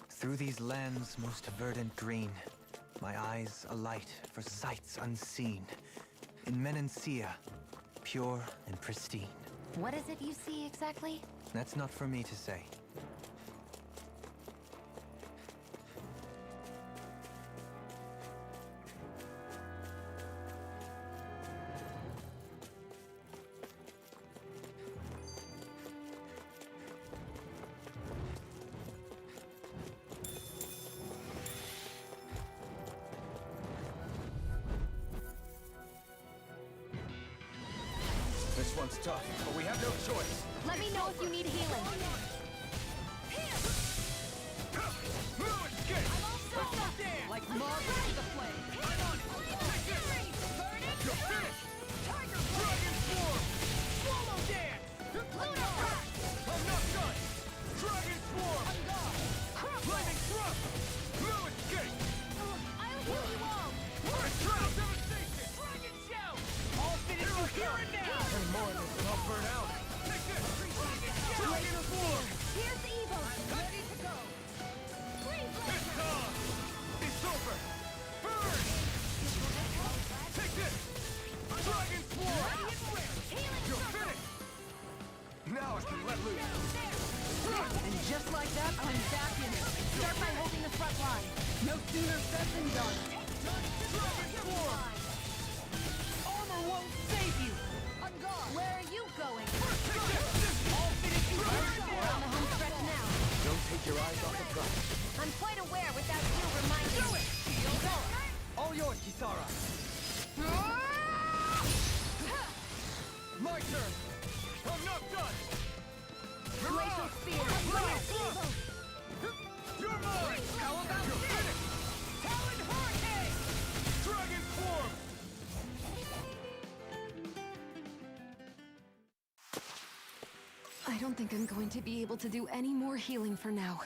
Through these lands most verdant green, my eyes alight for sights unseen. In Menancia, pure and pristine. What is it you see exactly? That's not for me to say. This one's tough, but we have no choice. Let me know if you need healing. Move escape! Like moths to the flame. You're finished! Dragon Swarm! Swallow Dance! I'm not done! Dragon Swarm! Lightning Thrust! Move escape! I'll heal you all. Trial Devastation! Dragon Shout! All finish you here and now! Any more of this and I'll burn out. Take this! Dragon Swarm! Here's the evil. Ready to go. Freeze It's on! It's over! Burn! my turn! I'm not done! Glacial Spear! You're mine! How about You're this? finished! Talon Hurricane! Dragon Swarm! I don't think I'm going to be able to do any more healing for now.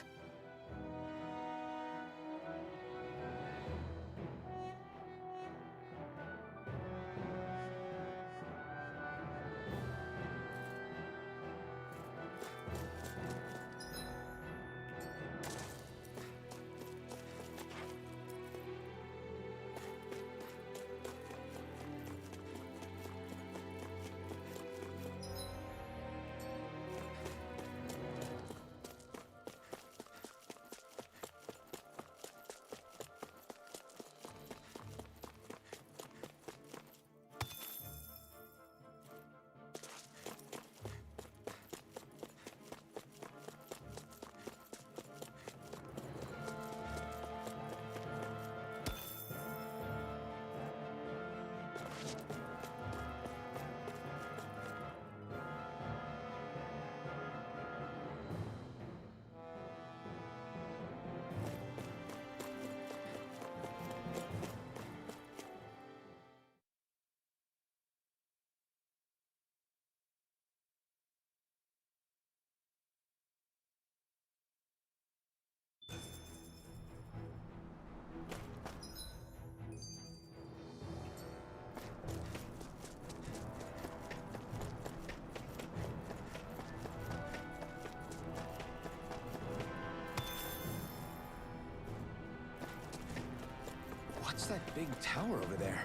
What's that big tower over there?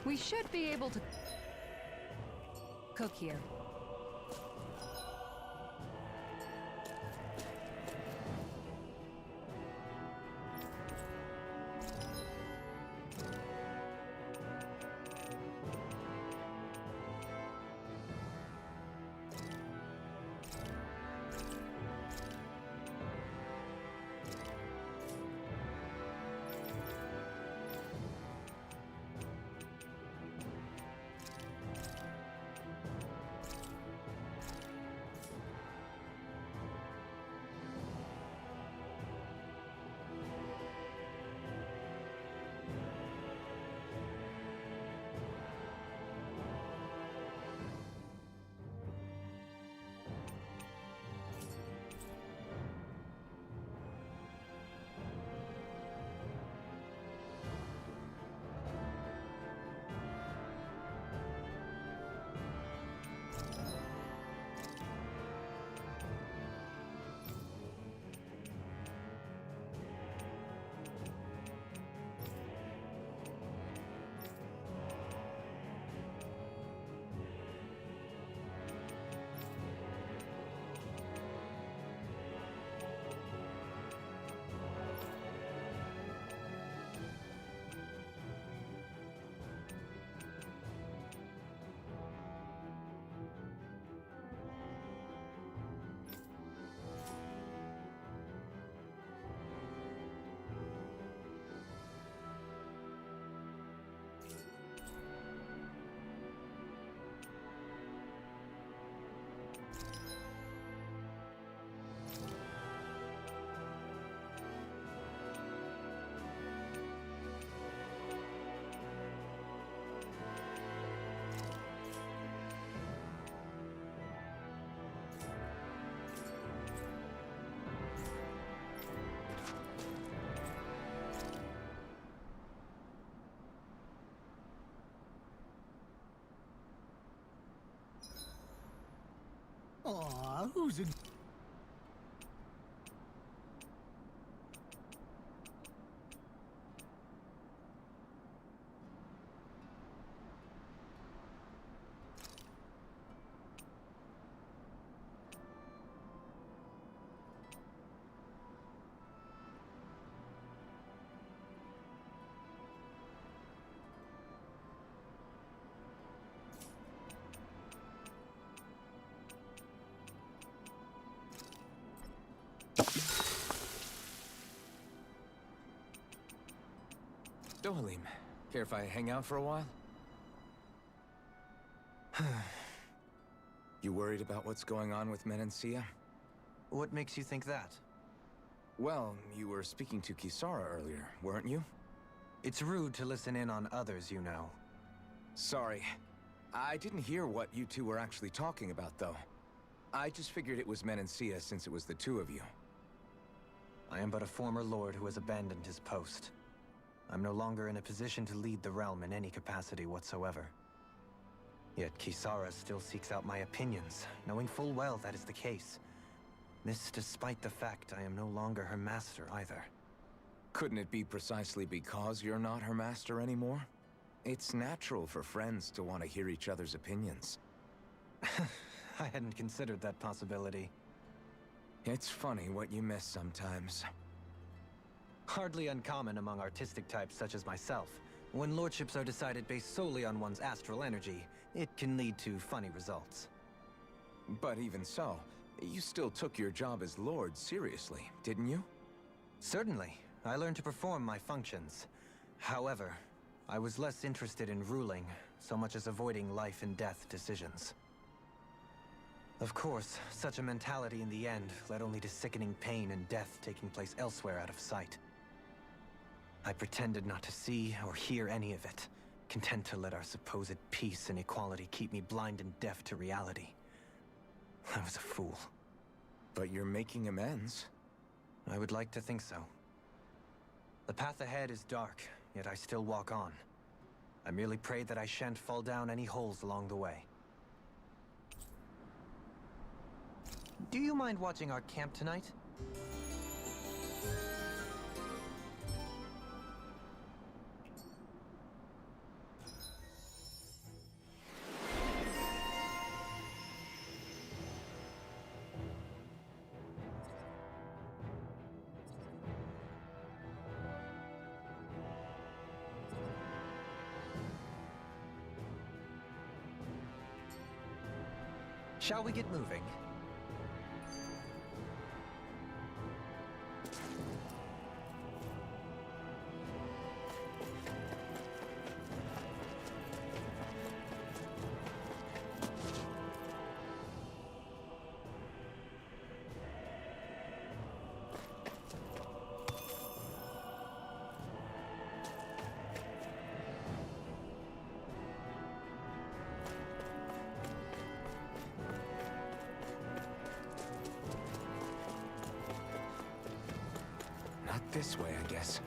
We should be able to cook here. Aw, who's in... Dohalim, care if I hang out for a while? You worried about what's going on with Menancia? What makes you think that? Well, you were speaking to Kisara earlier, weren't you? It's rude to listen in on others, you know. Sorry. I didn't hear what you two were actually talking about, though. I just figured it was Menancia since it was the two of you. I am but a former lord who has abandoned his post. I'm no longer in a position to lead the realm in any capacity whatsoever. Yet Kisara still seeks out my opinions, knowing full well that is the case. This despite the fact I am no longer her master either. Couldn't it be precisely because you're not her master anymore? It's natural for friends to want to hear each other's opinions. I hadn't considered that possibility. It's funny what you miss sometimes. Hardly uncommon among artistic types such as myself. When lordships are decided based solely on one's astral energy, it can lead to funny results. But even so, you still took your job as lord seriously, didn't you? Certainly. I learned to perform my functions. However, I was less interested in ruling, so much as avoiding life and death decisions. Of course, such a mentality in the end led only to sickening pain and death taking place elsewhere out of sight. I pretended not to see or hear any of it, content to let our supposed peace and equality keep me blind and deaf to reality. I was a fool. But you're making amends. I would like to think so. The path ahead is dark, yet I still walk on. I merely pray that I shan't fall down any holes along the way. Do you mind watching our camp tonight? Shall we get moving? Not this way, I guess.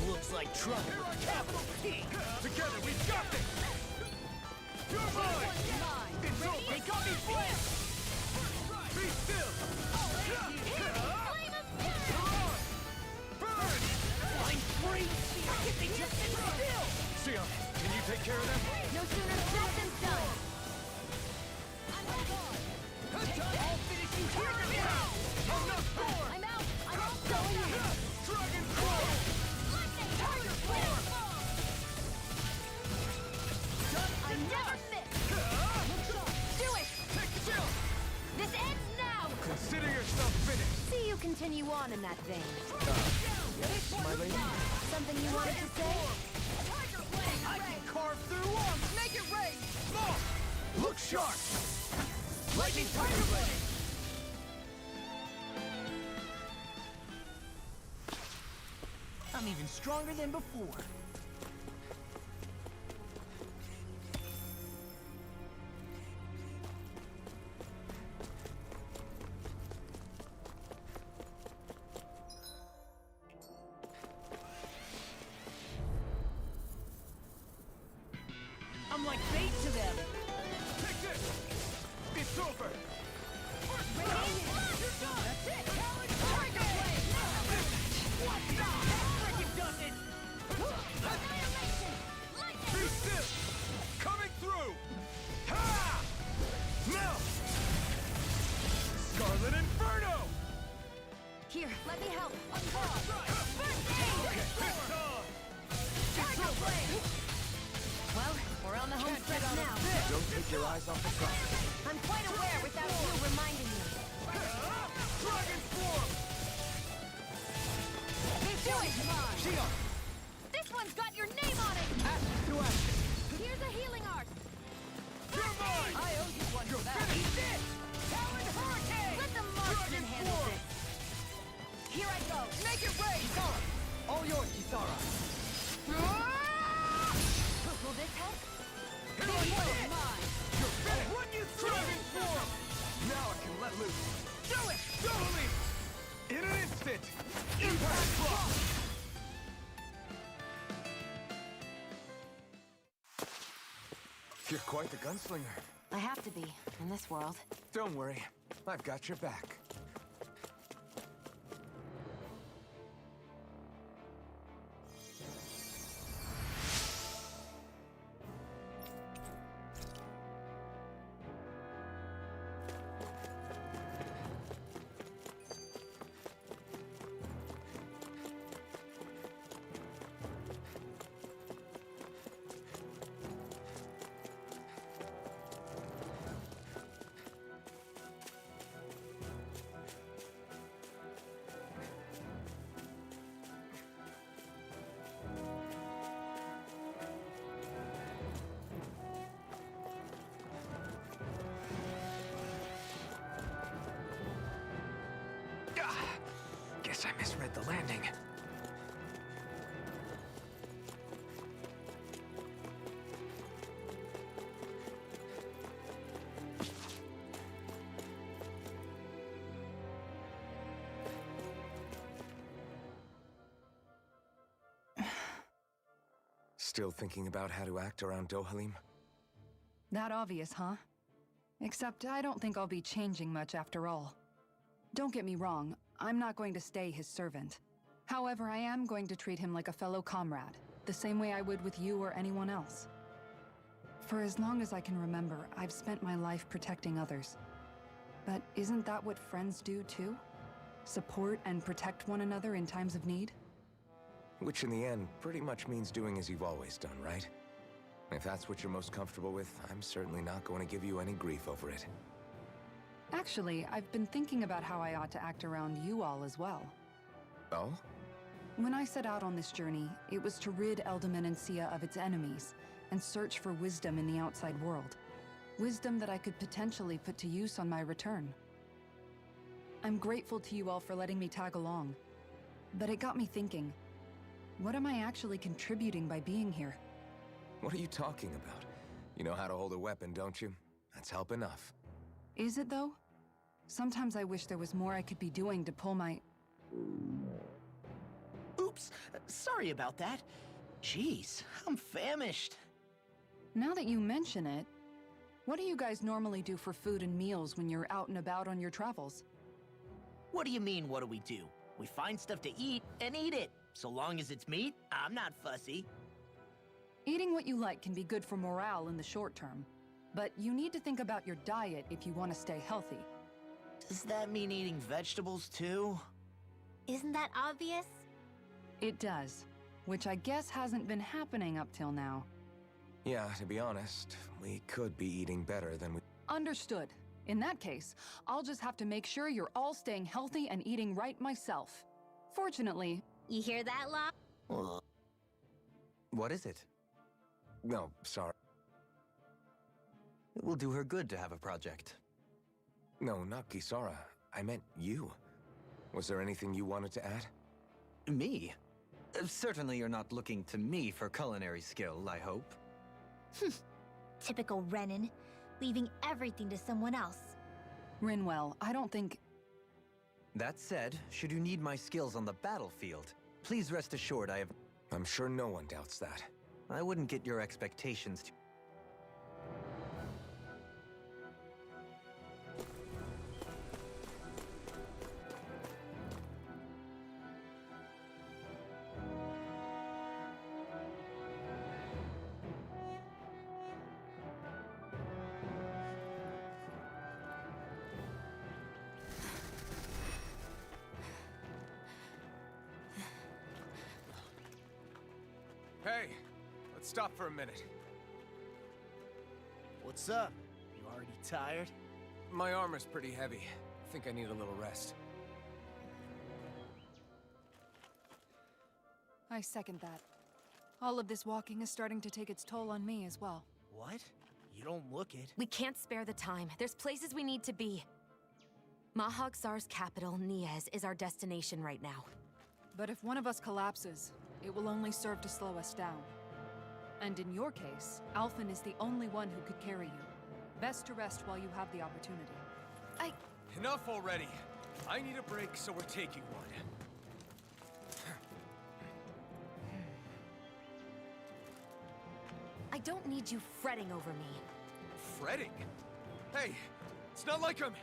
Looks like trouble with capital T. Together we've got this. You're mine. It's over. They got me flanked. Be still. Burn. Flying free. If they just sit still. Sion, can you take care of them? No sooner said than done. I'll finish you here now. I'm not born. I'm out. I'm out. Going in. Dragon Claw. Tiger Form! I never miss! Do it! Take the shield. This ends now! Consider yourself finished. See you continue on in that vein. Yes, my lady? Something you wanted to say? I can carve through armor! Make it rain! Look! Look sharp! Lightning Tiger Blade! I'm even stronger than before. I'm like bait to them. Take this! It's over! You're done! That's it! Tiger Blade! What the? That frickin' does it! Annihilation! Be still! Coming through! Ha! Now! Scarlet Inferno! Here, let me help. First aid! It's on! Tiger Blade! Well, we're on the home stretch now. Don't take your eyes off the prize. I'm quite aware without you reminding me. Dragon Swarm! Do it! Shion! This one's got your name on it! To action! Here's a healing art! You're mine! I owe you one You're for that. finished! This! Talon Hurricane! Let the marksman Dragon handle Swarm! this. Here I go. Make it rain! Kisara! All yours, Kisara! Will this help? Here I go! You're finished! Run you through! Dragon Swarm! Now I can let loose. Do it! Totally! In an instant! Impact Block! You're quite the gunslinger. I have to be, in this world. Don't worry, I've got your back. Guess I misread the landing. Still thinking about how to act around Dohalim? That obvious, huh? Except I don't think I'll be changing much after all. Don't get me wrong, I'm not going to stay his servant. However, I am going to treat him like a fellow comrade, the same way I would with you or anyone else. For as long as I can remember, I've spent my life protecting others. But isn't that what friends do too? Support and protect one another in times of need? Which in the end pretty much means doing as you've always done, right? If that's what you're most comfortable with, I'm certainly not going to give you any grief over it. Actually, I've been thinking about how I ought to act around you all as well. Oh? When I set out on this journey, it was to rid Eldaman and Sia of its enemies, and search for wisdom in the outside world. Wisdom that I could potentially put to use on my return. I'm grateful to you all for letting me tag along. But it got me thinking, what am I actually contributing by being here? What are you talking about? You know how to hold a weapon, don't you? That's help enough. Is it though? Sometimes I wish there was more I could be doing to pull my... Oops, sorry about that. Jeez, I'm famished. Now that you mention it, what do you guys normally do for food and meals when you're out and about on your travels? What do you mean, what do we do? We find stuff to eat and eat it. So long as it's meat, I'm not fussy. Eating what you like can be good for morale in the short term, but you need to think about your diet if you want to stay healthy. Does that mean eating vegetables too? Isn't that obvious? It does, which I guess hasn't been happening up till now. Yeah, to be honest, we could be eating better than we... Understood. In that case, I'll just have to make sure you're all staying healthy and eating right myself. Fortunately, You hear that, Law? What is it? No, sorry. It will do her good to have a project. No, not Kisara. I meant you. Was there anything you wanted to add? Me? Certainly you're not looking to me for culinary skill, I hope. Typical Renan, leaving everything to someone else. Rinwell, I don't think... That said, should you need my skills on the battlefield, please rest assured I have... I'm sure no one doubts that. I wouldn't get your expectations too... Hey, let's stop for a minute. What's up? You already tired? My armor's pretty heavy. I think I need a little rest. I second that. All of this walking is starting to take its toll on me as well. What? You don't look it. We can't spare the time. There's places we need to be. Mahag-Sar's capital, Niez, is our destination right now. But if one of us collapses, it will only serve to slow us down. And in your case, Alphen is the only one who could carry you. Best to rest while you have the opportunity. Enough already. I need a break, so we're taking one. I don't need you fretting over me. Fretting? Hey, it's not like I'm...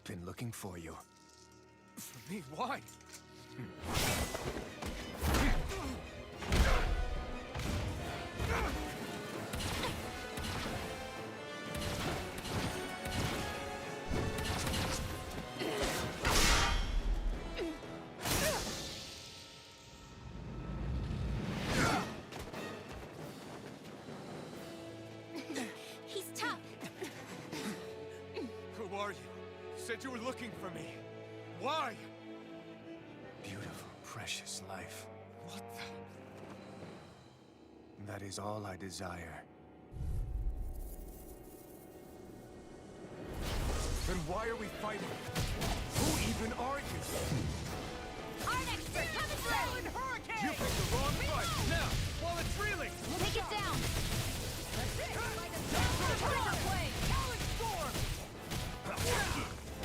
Been looking for you. For me, why? He's tough. Who are you? Said you were looking for me. Why? Beautiful, precious life. What the... That is all I desire. Then why are we fighting? Who even are you? Arnex, they're coming through! Hurricane! You picked the wrong fight! Now, while it's reeling! Take it down!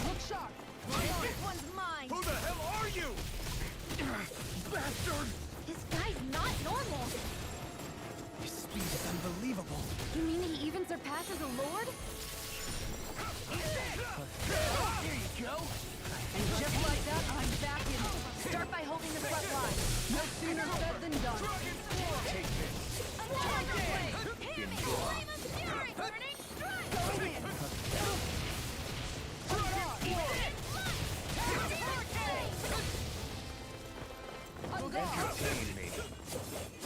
Look sharp! This one's mine! Who the hell are you? Bastard! This guy's not normal! Your speed is unbelievable. You mean he even surpasses a lord? Here you go. And just like that, I'm back in. Start by holding the front line. No sooner said than done. Take this. Going in.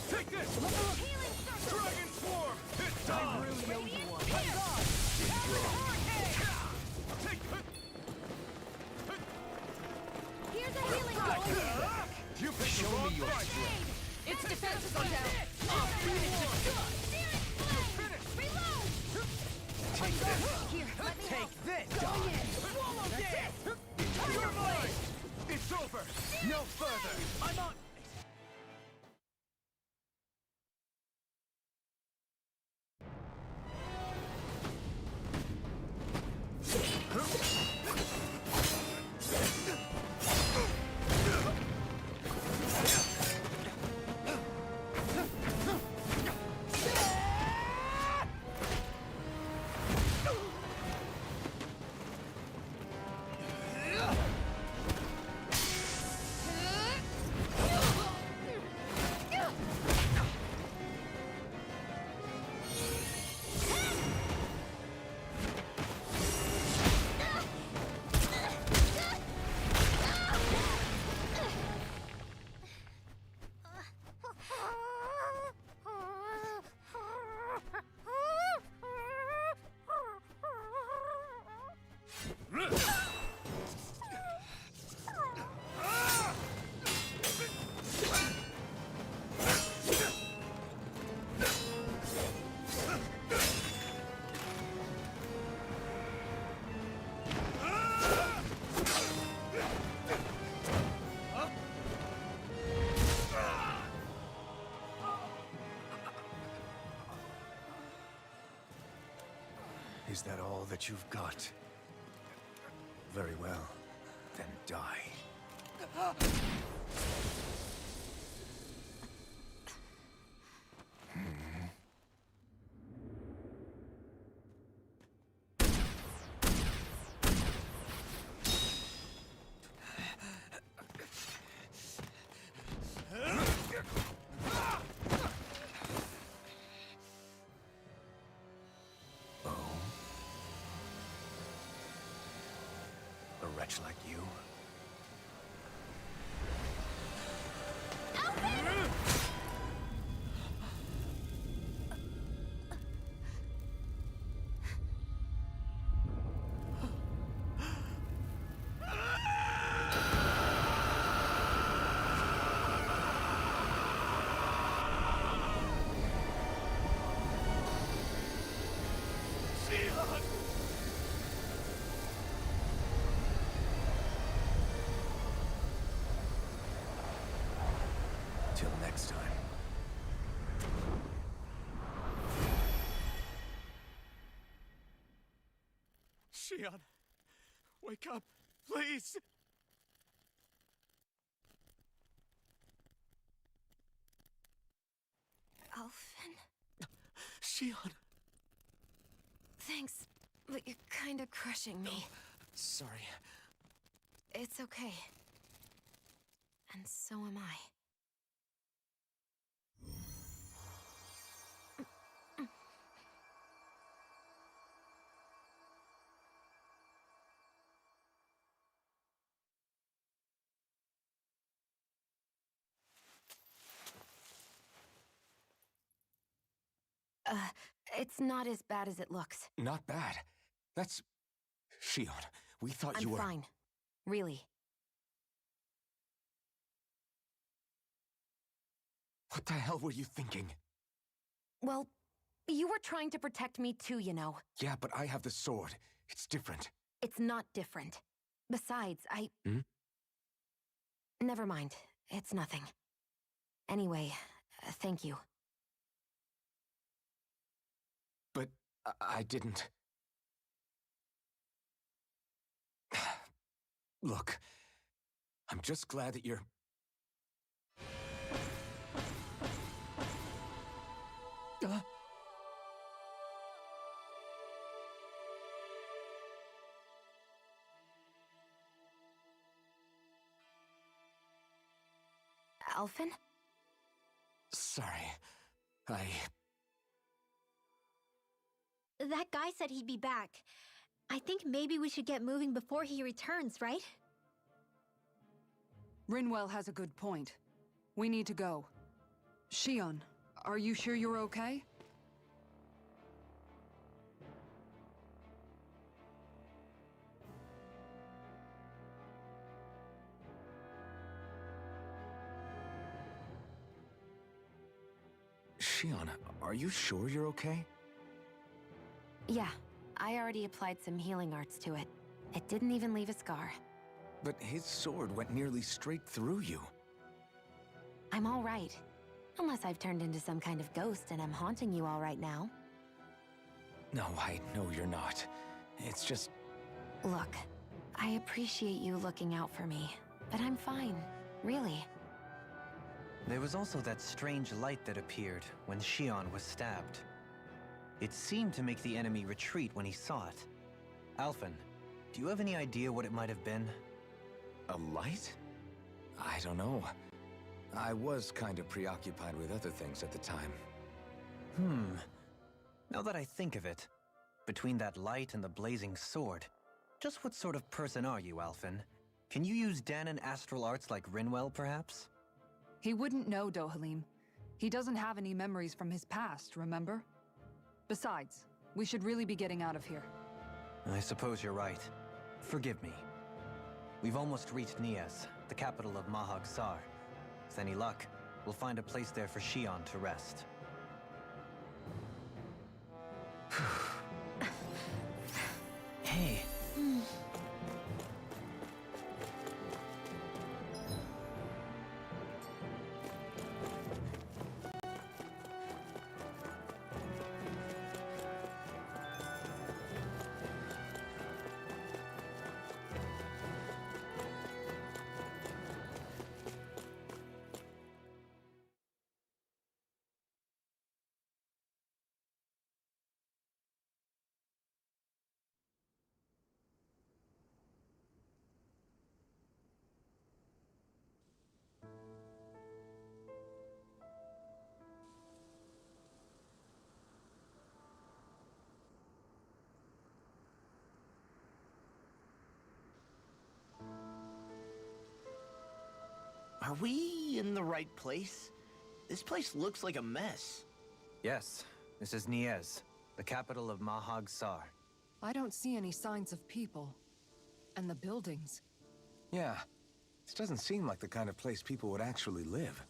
Take this! Dragon Swarm! It's time! Take Here's a healing going! You picked the wrong fight! Its defenses are down. Take this! Here, let me help. Take this! Going in. You're mine! It's over! No further! I'm on... Is that all that you've got? Very well. Then die. A wretch like you? Till next time. Shion, wake up, please! Alphen? Shion! Thanks, but you're kinda crushing me. Sorry. It's okay. And so am I. It's not as bad as it looks. Not bad. That's... Shion, we thought you I'm were... fine. Really. What the hell were you thinking? Well, you were trying to protect me too, you know. Yeah, but I have the sword. It's different. It's not different. Besides, Hmm? Never mind. It's nothing. Anyway, thank you. But I didn't... Look, I'm just glad that you're... Alphen? Sorry. That guy said he'd be back. I think maybe we should get moving before he returns, right? Rinwell has a good point. We need to go. Shion, are you sure you're okay? Shion, are you sure you're okay? Yeah, I already applied some healing arts to it. It didn't even leave a scar. But his sword went nearly straight through you. I'm all right. Unless I've turned into some kind of ghost and I'm haunting you all right now. No, I know you're not. It's just... Look, I appreciate you looking out for me, but I'm fine. Really. There was also that strange light that appeared when Shion was stabbed. It seemed to make the enemy retreat when he saw it. Alphen, do you have any idea what it might have been? A light? I don't know. I was kind of preoccupied with other things at the time. Now that I think of it, between that light and the blazing sword, just what sort of person are you, Alphen? Can you use Dahnan astral arts like Rinwell, perhaps? He wouldn't know, Dohalim. He doesn't have any memories from his past, remember? Besides, we should really be getting out of here. I suppose you're right. Forgive me. We've almost reached Nias, the capital of Mahag Sar. With any luck, we'll find a place there for Shion to rest. Hey. Are we in the right place? This place looks like a mess. Yes, this is Niez, the capital of Mahag Sar. I don't see any signs of people. And the buildings. Yeah, this doesn't seem like the kind of place people would actually live.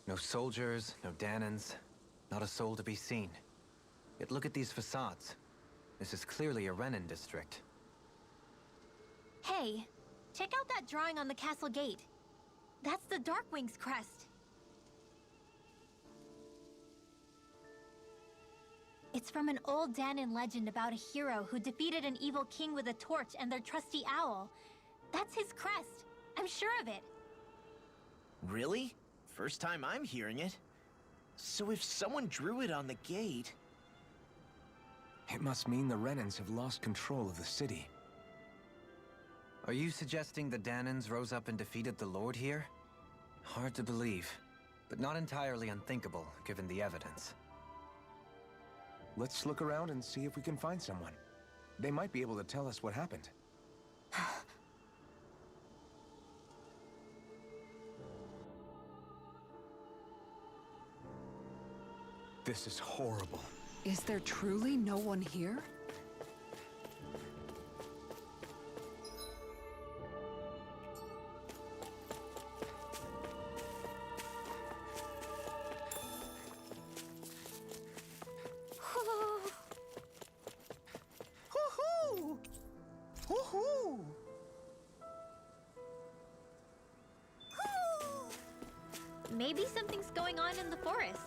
No soldiers, no Danans, not a soul to be seen. Yet look at these facades. This is clearly a Renan district. Hey, check out that drawing on the castle gate. That's the Darkwing's crest. It's from an old Danan legend about a hero who defeated an evil king with a torch and their trusty owl. That's his crest. I'm sure of it. Really? First time I'm hearing it. So if someone drew it on the gate... It must mean the Renans have lost control of the city. Are you suggesting the Danans rose up and defeated the Lord here? Hard to believe, but not entirely unthinkable, given the evidence. Let's look around and see if we can find someone. They might be able to tell us what happened. This is horrible. Is there truly no one here? Hoo-hoo! Hoo-hoo! Maybe something's going on in the forest.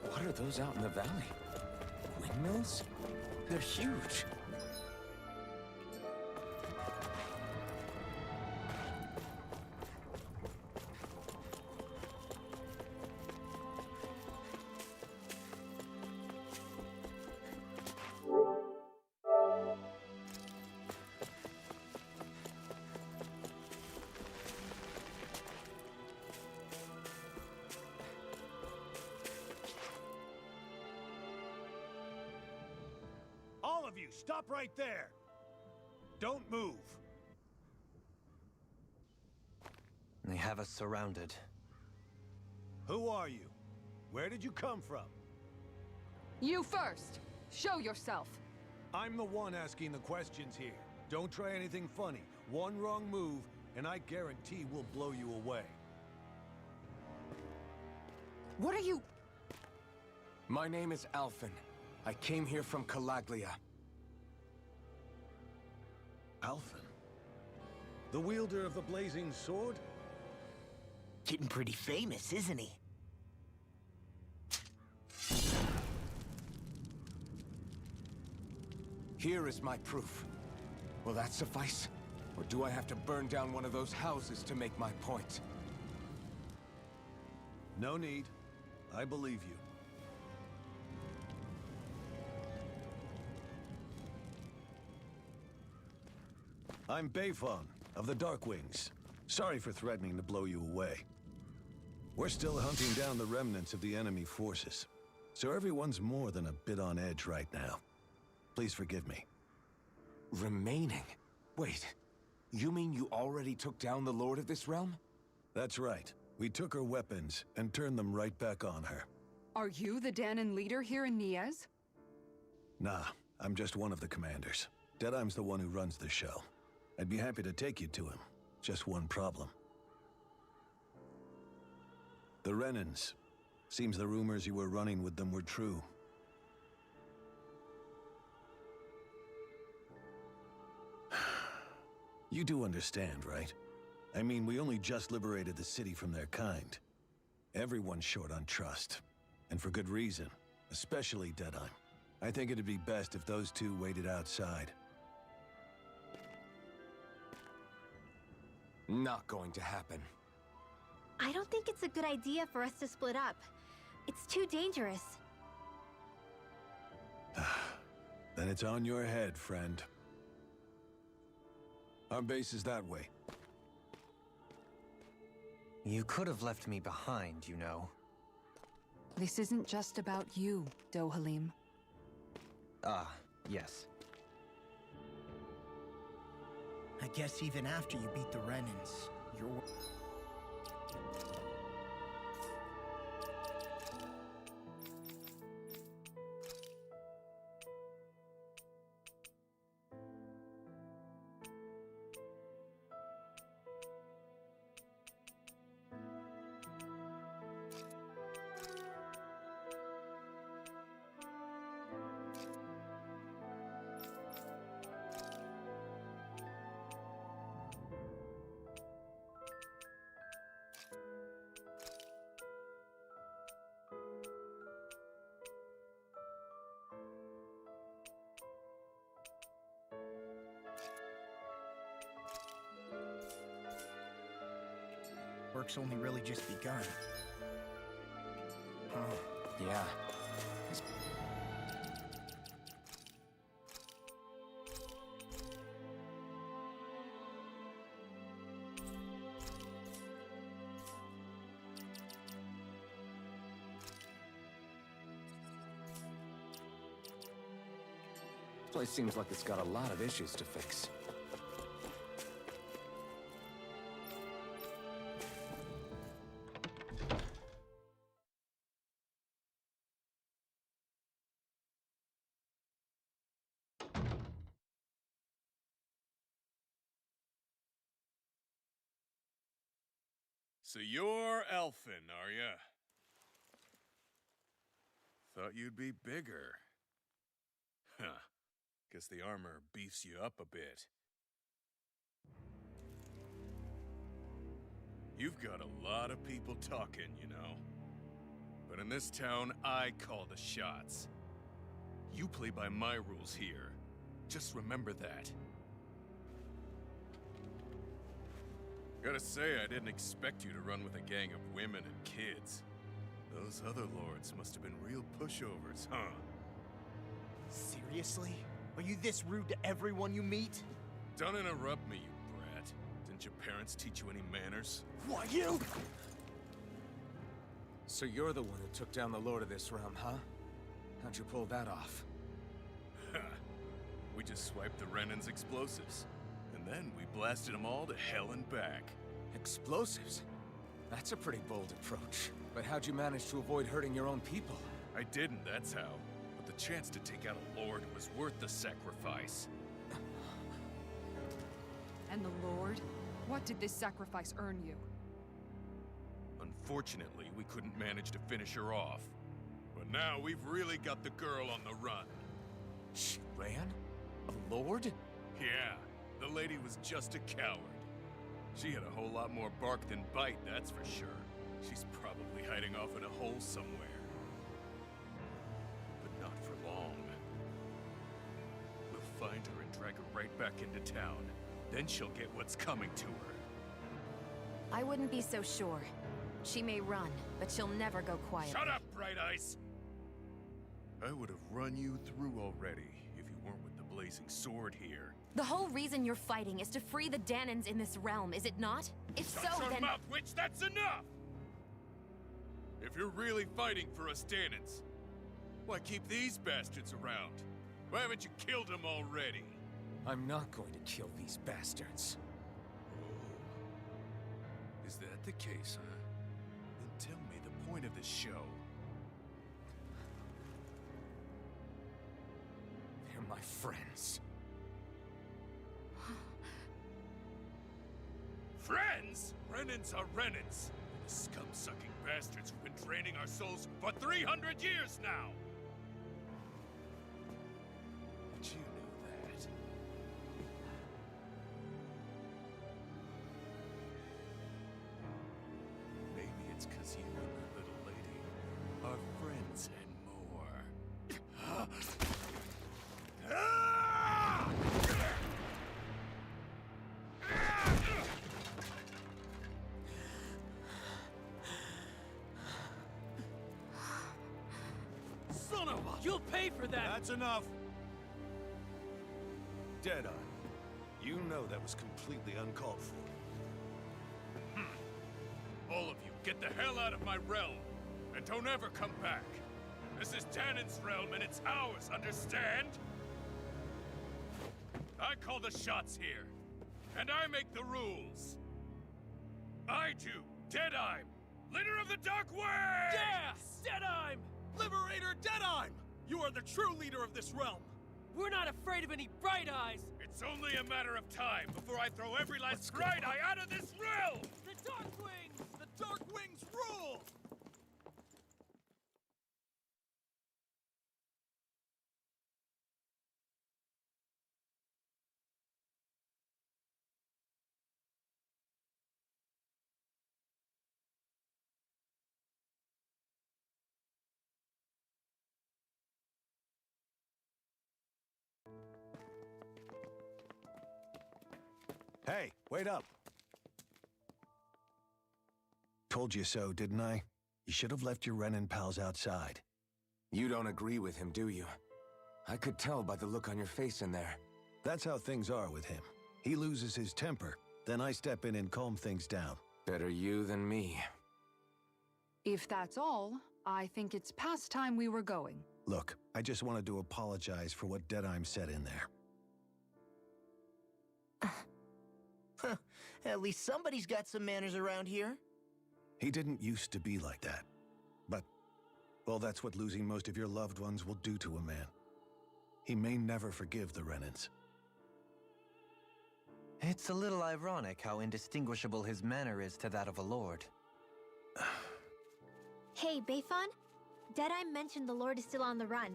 What are those out in the valley? Windmills? They're huge. All of you, stop right there! Don't move! They have us surrounded. Who are you? Where did you come from? You first! Show yourself! I'm the one asking the questions here. Don't try anything funny. One wrong move, and I guarantee we'll blow you away. What are you... My name is Alphen. I came here from Calaglia. Alphen? The wielder of the blazing sword? Getting pretty famous, isn't he? Here is my proof. Will that suffice? Or do I have to burn down one of those houses to make my point? No need. I believe you. I'm Bayfon, of the Darkwings. Sorry for threatening to blow you away. We're still hunting down the remnants of the enemy forces, so everyone's more than a bit on edge right now. Please forgive me. Remaining? Wait, you mean you already took down the Lord of this realm? That's right. We took her weapons and turned them right back on her. Are you the Danan leader here in Niez? Nah, I'm just one of the commanders. Deadeye's the one who runs the show. I'd be happy to take you to him. Just one problem. The Renans. Seems the rumors you were running with them were true. You do understand, right? I mean, we only just liberated the city from their kind. Everyone's short on trust. And for good reason. Especially Deadeye. I think it'd be best if those two waited outside. Not going to happen. I don't think it's a good idea for us to split up. It's too dangerous. Then it's on your head, friend. Our base is that way. You could have left me behind, you know. This isn't just about you, Dohalim. Ah, yes. I guess even after you beat the Renans, you're... Work's only really just begun. Huh. Yeah. This place seems like it's got a lot of issues to fix. So you're Elfin, are ya? Thought you'd be bigger. Huh. Guess the armor beefs you up a bit. You've got a lot of people talking, you know. But in this town, I call the shots. You play by my rules here. Just remember that. Gotta say, I didn't expect you to run with a gang of women and kids. Those other lords must have been real pushovers, huh? Seriously? Are you this rude to everyone you meet? Don't interrupt me, you brat. Didn't your parents teach you any manners? What, you? So you're the one who took down the Lord of this realm, huh? How'd you pull that off? We just swiped the Renan's explosives. And then we blasted them all to hell and back. Explosives? That's a pretty bold approach. But how'd you manage to avoid hurting your own people? I didn't, that's how. But the chance to take out a lord was worth the sacrifice. And the Lord? What did this sacrifice earn you? Unfortunately, we couldn't manage to finish her off. But now we've really got the girl on the run. She ran? A lord? Yeah, the lady was just a coward. She had a whole lot more bark than bite, that's for sure. She's probably hiding off in a hole somewhere. But not for long. We'll find her and drag her right back into town. Then she'll get what's coming to her. I wouldn't be so sure. She may run, but she'll never go quiet. Shut up, Bright Eyes! I would have run you through already if you weren't with the blazing sword here. The whole reason you're fighting is to free the Danans in this realm, is it not? If Shut so, your then... mouth, witch! That's enough! If you're really fighting for us Danans, why keep these bastards around? Why haven't you killed them already? I'm not going to kill these bastards. Oh. Is that the case, huh? Then tell me the point of the show. They're my friends. Friends? Renans are Renans. The scum-sucking bastards who've been draining our souls for 300 years now! But you knew that. Maybe it's 'cause you and the little lady are friends and more. Son of a... You'll pay for that! That's enough. Deadeye. You know that was completely uncalled for. All of you, get the hell out of my realm! And don't ever come back! This is Danon's realm and it's ours, understand? I call the shots here. And I make the rules. I do, Deadeye, leader of the Dark Wings! Yeah! Deadeye! Liberator Deadeye! You are the true leader of this realm! We're not afraid of any Bright Eyes! It's only a matter of time before I throw every last Bright Eye out of this realm! The Dark Wings! The Dark Wings rule! Hey, wait up! Told you so, didn't I? You should have left your Renan pals outside. You don't agree with him, do you? I could tell by the look on your face in there. That's how things are with him. He loses his temper, then I step in and calm things down. Better you than me. If that's all, I think it's past time we were going. Look, I just wanted to apologize for what Deadeye said in there. At least somebody's got some manners around here. He didn't used to be like that. But, well, that's what losing most of your loved ones will do to a man. He may never forgive the Renans. It's a little ironic how indistinguishable his manner is to that of a lord. Hey, Beifan? Deadeye mentioned the Lord is still on the run.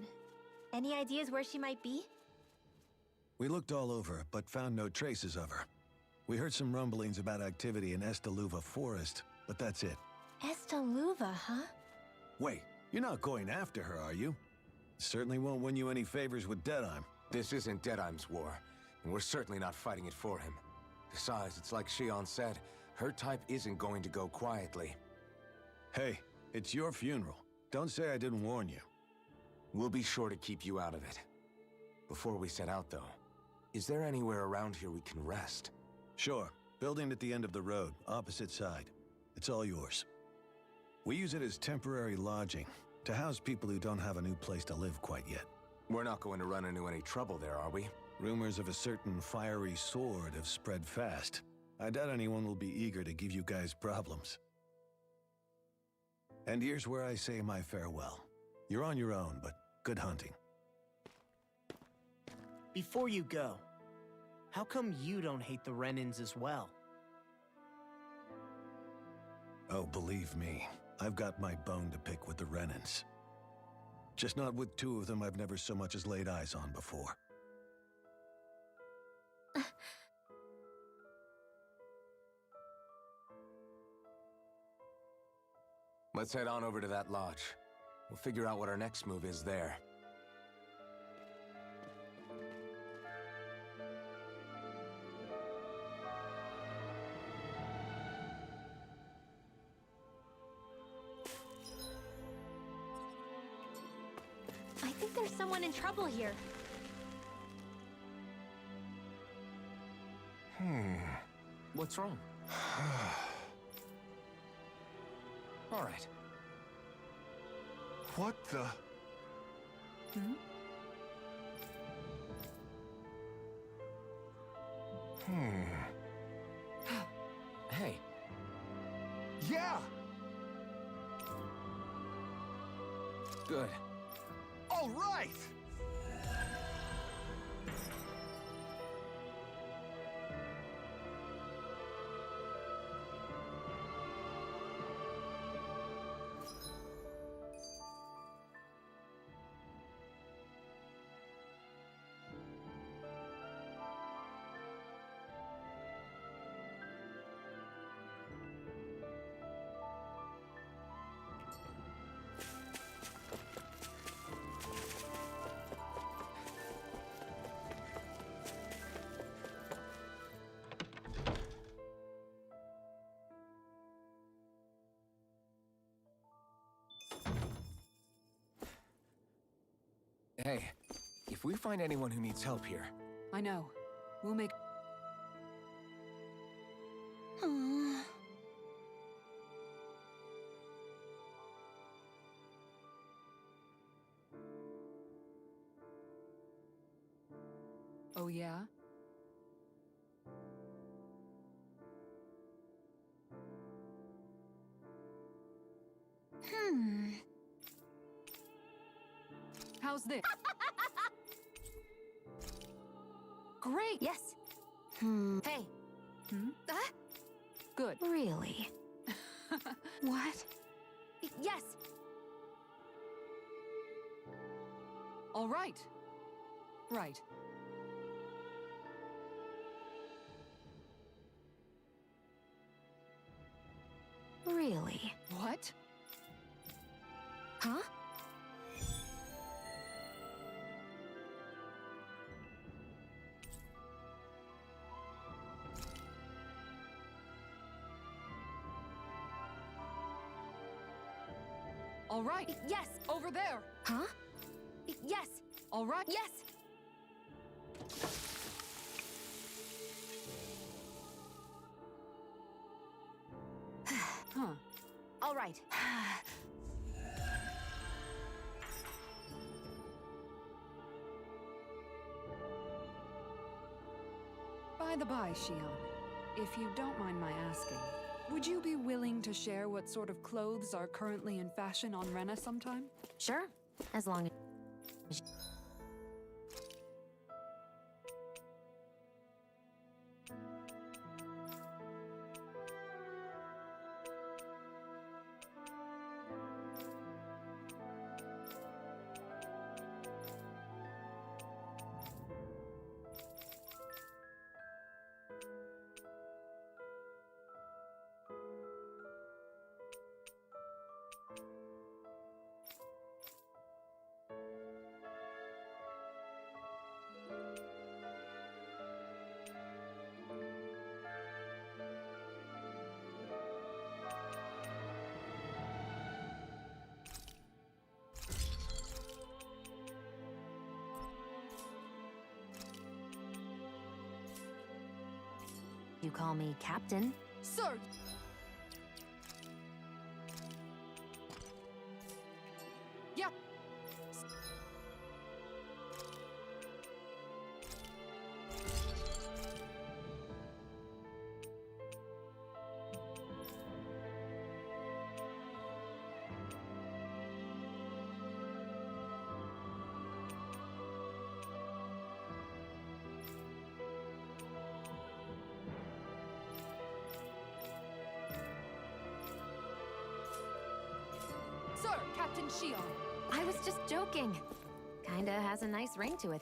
Any ideas where she might be? We looked all over, but found no traces of her. We heard some rumblings about activity in Estaluva Forest, but that's it. Estaluva, huh? Wait, you're not going after her, are you? Certainly won't win you any favors with Deadeye. This isn't Deadeye's war, and we're certainly not fighting it for him. Besides, it's like Shion said, her type isn't going to go quietly. Hey, it's your funeral. Don't say I didn't warn you. We'll be sure to keep you out of it. Before we set out, though, is there anywhere around here we can rest? Sure. Building at the end of the road, opposite side. It's all yours. We use it as temporary lodging, to house people who don't have a new place to live quite yet. We're not going to run into any trouble there, are we? Rumors of a certain fiery sword have spread fast. I doubt anyone will be eager to give you guys problems. And here's where I say my farewell. You're on your own, but good hunting. Before you go, how come you don't hate the Renans as well? Oh, believe me, I've got my bone to pick with the Renans. Just not with two of them I've never so much as laid eyes on before. Let's head on over to that lodge. We'll figure out what our next move is there. I think there's someone in trouble here. What's wrong? All right. What the? Hey. Yeah! Good. All right! Hey, if we find anyone who needs help here, I know. We'll make... Aww. Oh, yeah? How's this? Great! Yes. Hey. Ah? Good. Really? What? Yes. All right. Right. Really? What? Huh? All right. Yes. Over there. Huh? Yes. All right. Yes. Huh. All right. By the by, Shion, if you don't mind my asking, would you be willing to share what sort of clothes are currently in fashion on Rena sometime? Sure. As long as... You call me Captain. Sir! Yeah. Sir, Captain Shion. I was just joking. Kinda has a nice ring to it.